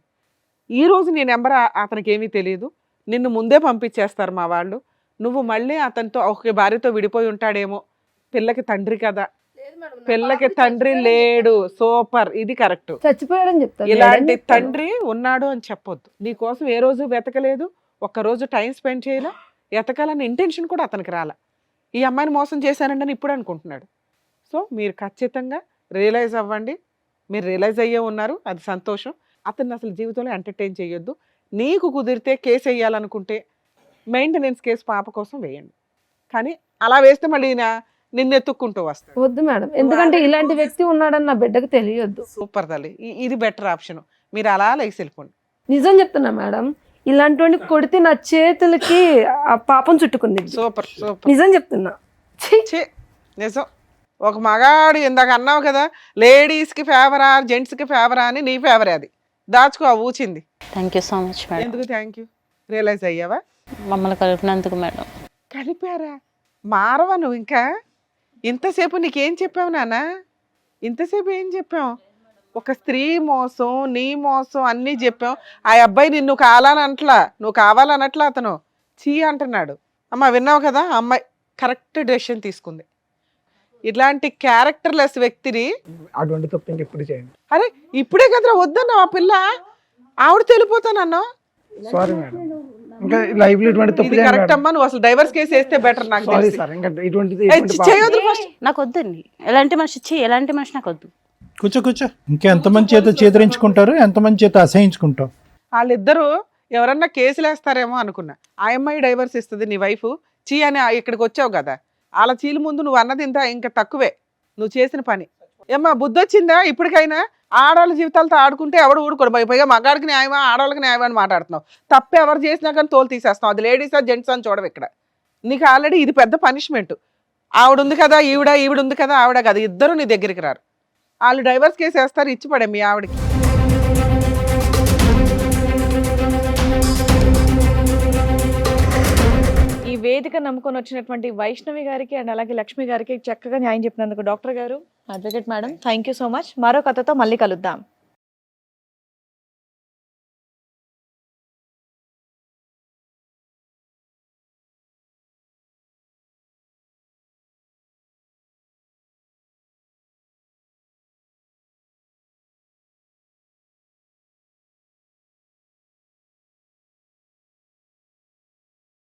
[SPEAKER 4] ఈ రోజు నీ నెంబర్ అతనికి ఏమీ తెలియదు, నిన్ను ముందే పంపించేస్తారు మా వాళ్ళు. నువ్వు మళ్ళీ అతనితో ఒక భార్యతో విడిపోయి ఉంటాడేమో. పిల్లకి తండ్రి కదా, పిల్లకి తండ్రి లేడు. సూపర్, ఇది కరెక్ట్.
[SPEAKER 6] చచ్చిపోయాడని చెప్తాను.
[SPEAKER 4] ఇలాంటి తండ్రి ఉన్నాడు అని చెప్పొద్దు. నీకోసం ఏ రోజు వెతకలేదు, ఒక్కరోజు టైం స్పెండ్ చేయలే, ఎతకాలన్న ఇంటెన్షన్ కూడా అతనికి రాల. ఈ అమ్మాయిని మోసం చేశానండి అని ఇప్పుడు అనుకుంటున్నాడు. సో మీరు ఖచ్చితంగా రియలైజ్ అవ్వండి. మీరు రియలైజ్ అయ్యే ఉన్నారు, అది సంతోషం. అతన్ని అసలు జీవితంలో ఎంటర్టైన్ చేయొద్దు. నీకు కుదిరితే కేసు వేయాలనుకుంటే మెయింటెనెన్స్ కేసు పాప కోసం వేయండి, కానీ అలా వేస్తే మళ్ళీ నిన్ను ఎత్తుక్కుంటూ వస్తాడు.
[SPEAKER 6] వద్దు మేడం, ఎందుకంటే ఇలాంటి వ్యక్తి ఉన్నాడని నా బిడ్డకు తెలియద్దు.
[SPEAKER 4] సూపర్ తల్లి, ఇది బెటర్ ఆప్షన్. మీరు అలా లేచి వెళ్ళిపోండి.
[SPEAKER 6] నిజం చెప్తున్నా మేడం, ఇలాంటి కొడితే నా చేతులకి ఆ పాపం చుట్టుకుంది.
[SPEAKER 4] సూపర్ సూపర్,
[SPEAKER 6] నిజం చెప్తున్నా. ఛీ!
[SPEAKER 4] నిజం. ఒక మగాడు ఇందాక అన్నావు కదా, లేడీస్కి ఫేవరా జెంట్స్కి ఫేవరా అని, నీ ఫేవరే అది. దాచుకో ఆ ఊచింది.
[SPEAKER 3] Thank you so much madam.
[SPEAKER 4] ఎందుకు థ్యాంక్ యూ? రియలైజ్ అయ్యావా?
[SPEAKER 3] మమ్మల్ని కలిపినందుకు మేడం.
[SPEAKER 4] కలిపారా? మారవా నువ్వు ఇంకా? ఇంతసేపు నీకేం చెప్పావు నాన్న? ఇంతసేపు ఏం చెప్పావు? ఒక స్త్రీ మోసం, నీ మోసం అన్నీ చెప్పాం. ఆ అబ్బాయి నిన్ను కావాలనట్లా, నువ్వు కావాలనట్లా, అతను చీ అంటున్నాడు. అమ్మ విన్నావు కదా, ఆ అమ్మాయి కరెక్ట్ డెసిషన్ తీసుకుంది. ఇట్లాంటి క్యారెక్టర్లెస్ వ్యక్తిని
[SPEAKER 5] అటువంటి తప్పు ఇంకెప్పుడు చేయండి.
[SPEAKER 4] అరే ఇప్పుడే కదరా వద్దన్నావు, ఆ పిల్ల ఆవిడ తెలిపోతానన్నా.
[SPEAKER 5] సారీ మేడం, ఇంకా లైఫ్ లో ఇటువంటి తప్పు
[SPEAKER 4] ఇది కరెక్ట్ అమ్మా, నువ్వు అసలు డైవర్స్ కేసు వేస్తే బెటర్. నాకు
[SPEAKER 5] సారీ
[SPEAKER 4] తెలిసి
[SPEAKER 5] సార్, ఇంకా ఇటువంటిది
[SPEAKER 4] చేయొద్దు ఫస్ట్.
[SPEAKER 3] నాకు వద్దండి ఎలాంటి మనిషి, ఎలాంటి మనిషి నాకు వద్దు.
[SPEAKER 7] కూర్చో. ఇంకెంతమంది చేత చేదరించుకుంటారు, ఎంతమంది చేత అసహించుకుంటావు.
[SPEAKER 4] వాళ్ళిద్దరూ ఎవరన్నా కేసులు వేస్తారేమో అనుకున్నా. ఆ అమ్మాయి డైవర్స్ ఇస్తుంది, నీ వైఫ్ చీ అని ఇక్కడికి వచ్చావు కదా, వాళ్ళ చీల ముందు నువ్వు అన్నది ఇంకా తక్కువే నువ్వు చేసిన పని. ఏమ్మా బుద్ధి వచ్చిందా ఇప్పటికైనా? ఆడవాళ్ళ జీవితాలతో ఆడుకుంటే ఎవడు ఊడుకోడు. పైగా మగాడికి న్యాయమా ఆడవాళ్ళకి న్యాయమా అని మాట్లాడుతున్నావు. తప్పు ఎవరు చేసినా కానీ తోలు తీసేస్తున్నావు. అది లేడీసా జెంట్స్ అని చూడవు ఇక్కడ. నీకు ఆల్రెడీ ఇది పెద్ద పనిష్మెంట్. ఆవిడ ఉంది కదా ఈవిడ ఉంది కదా ఆవిడ కదా, ఇద్దరు నీ దగ్గరికి రారు. వాళ్ళు డైవర్స్ కేసు వేస్తారు, ఇచ్చి పడే మీ ఆవిడకి.
[SPEAKER 2] ఈ వేదిక నమ్ముకొని వచ్చినటువంటి వైష్ణవి గారికి అండ్ అలాగే లక్ష్మి గారికి చక్కగా న్యాయం చెప్పినందుకు డాక్టర్ గారు, advocate madam, thank you so much. మరో కథతో మళ్ళీ కలుద్దాం.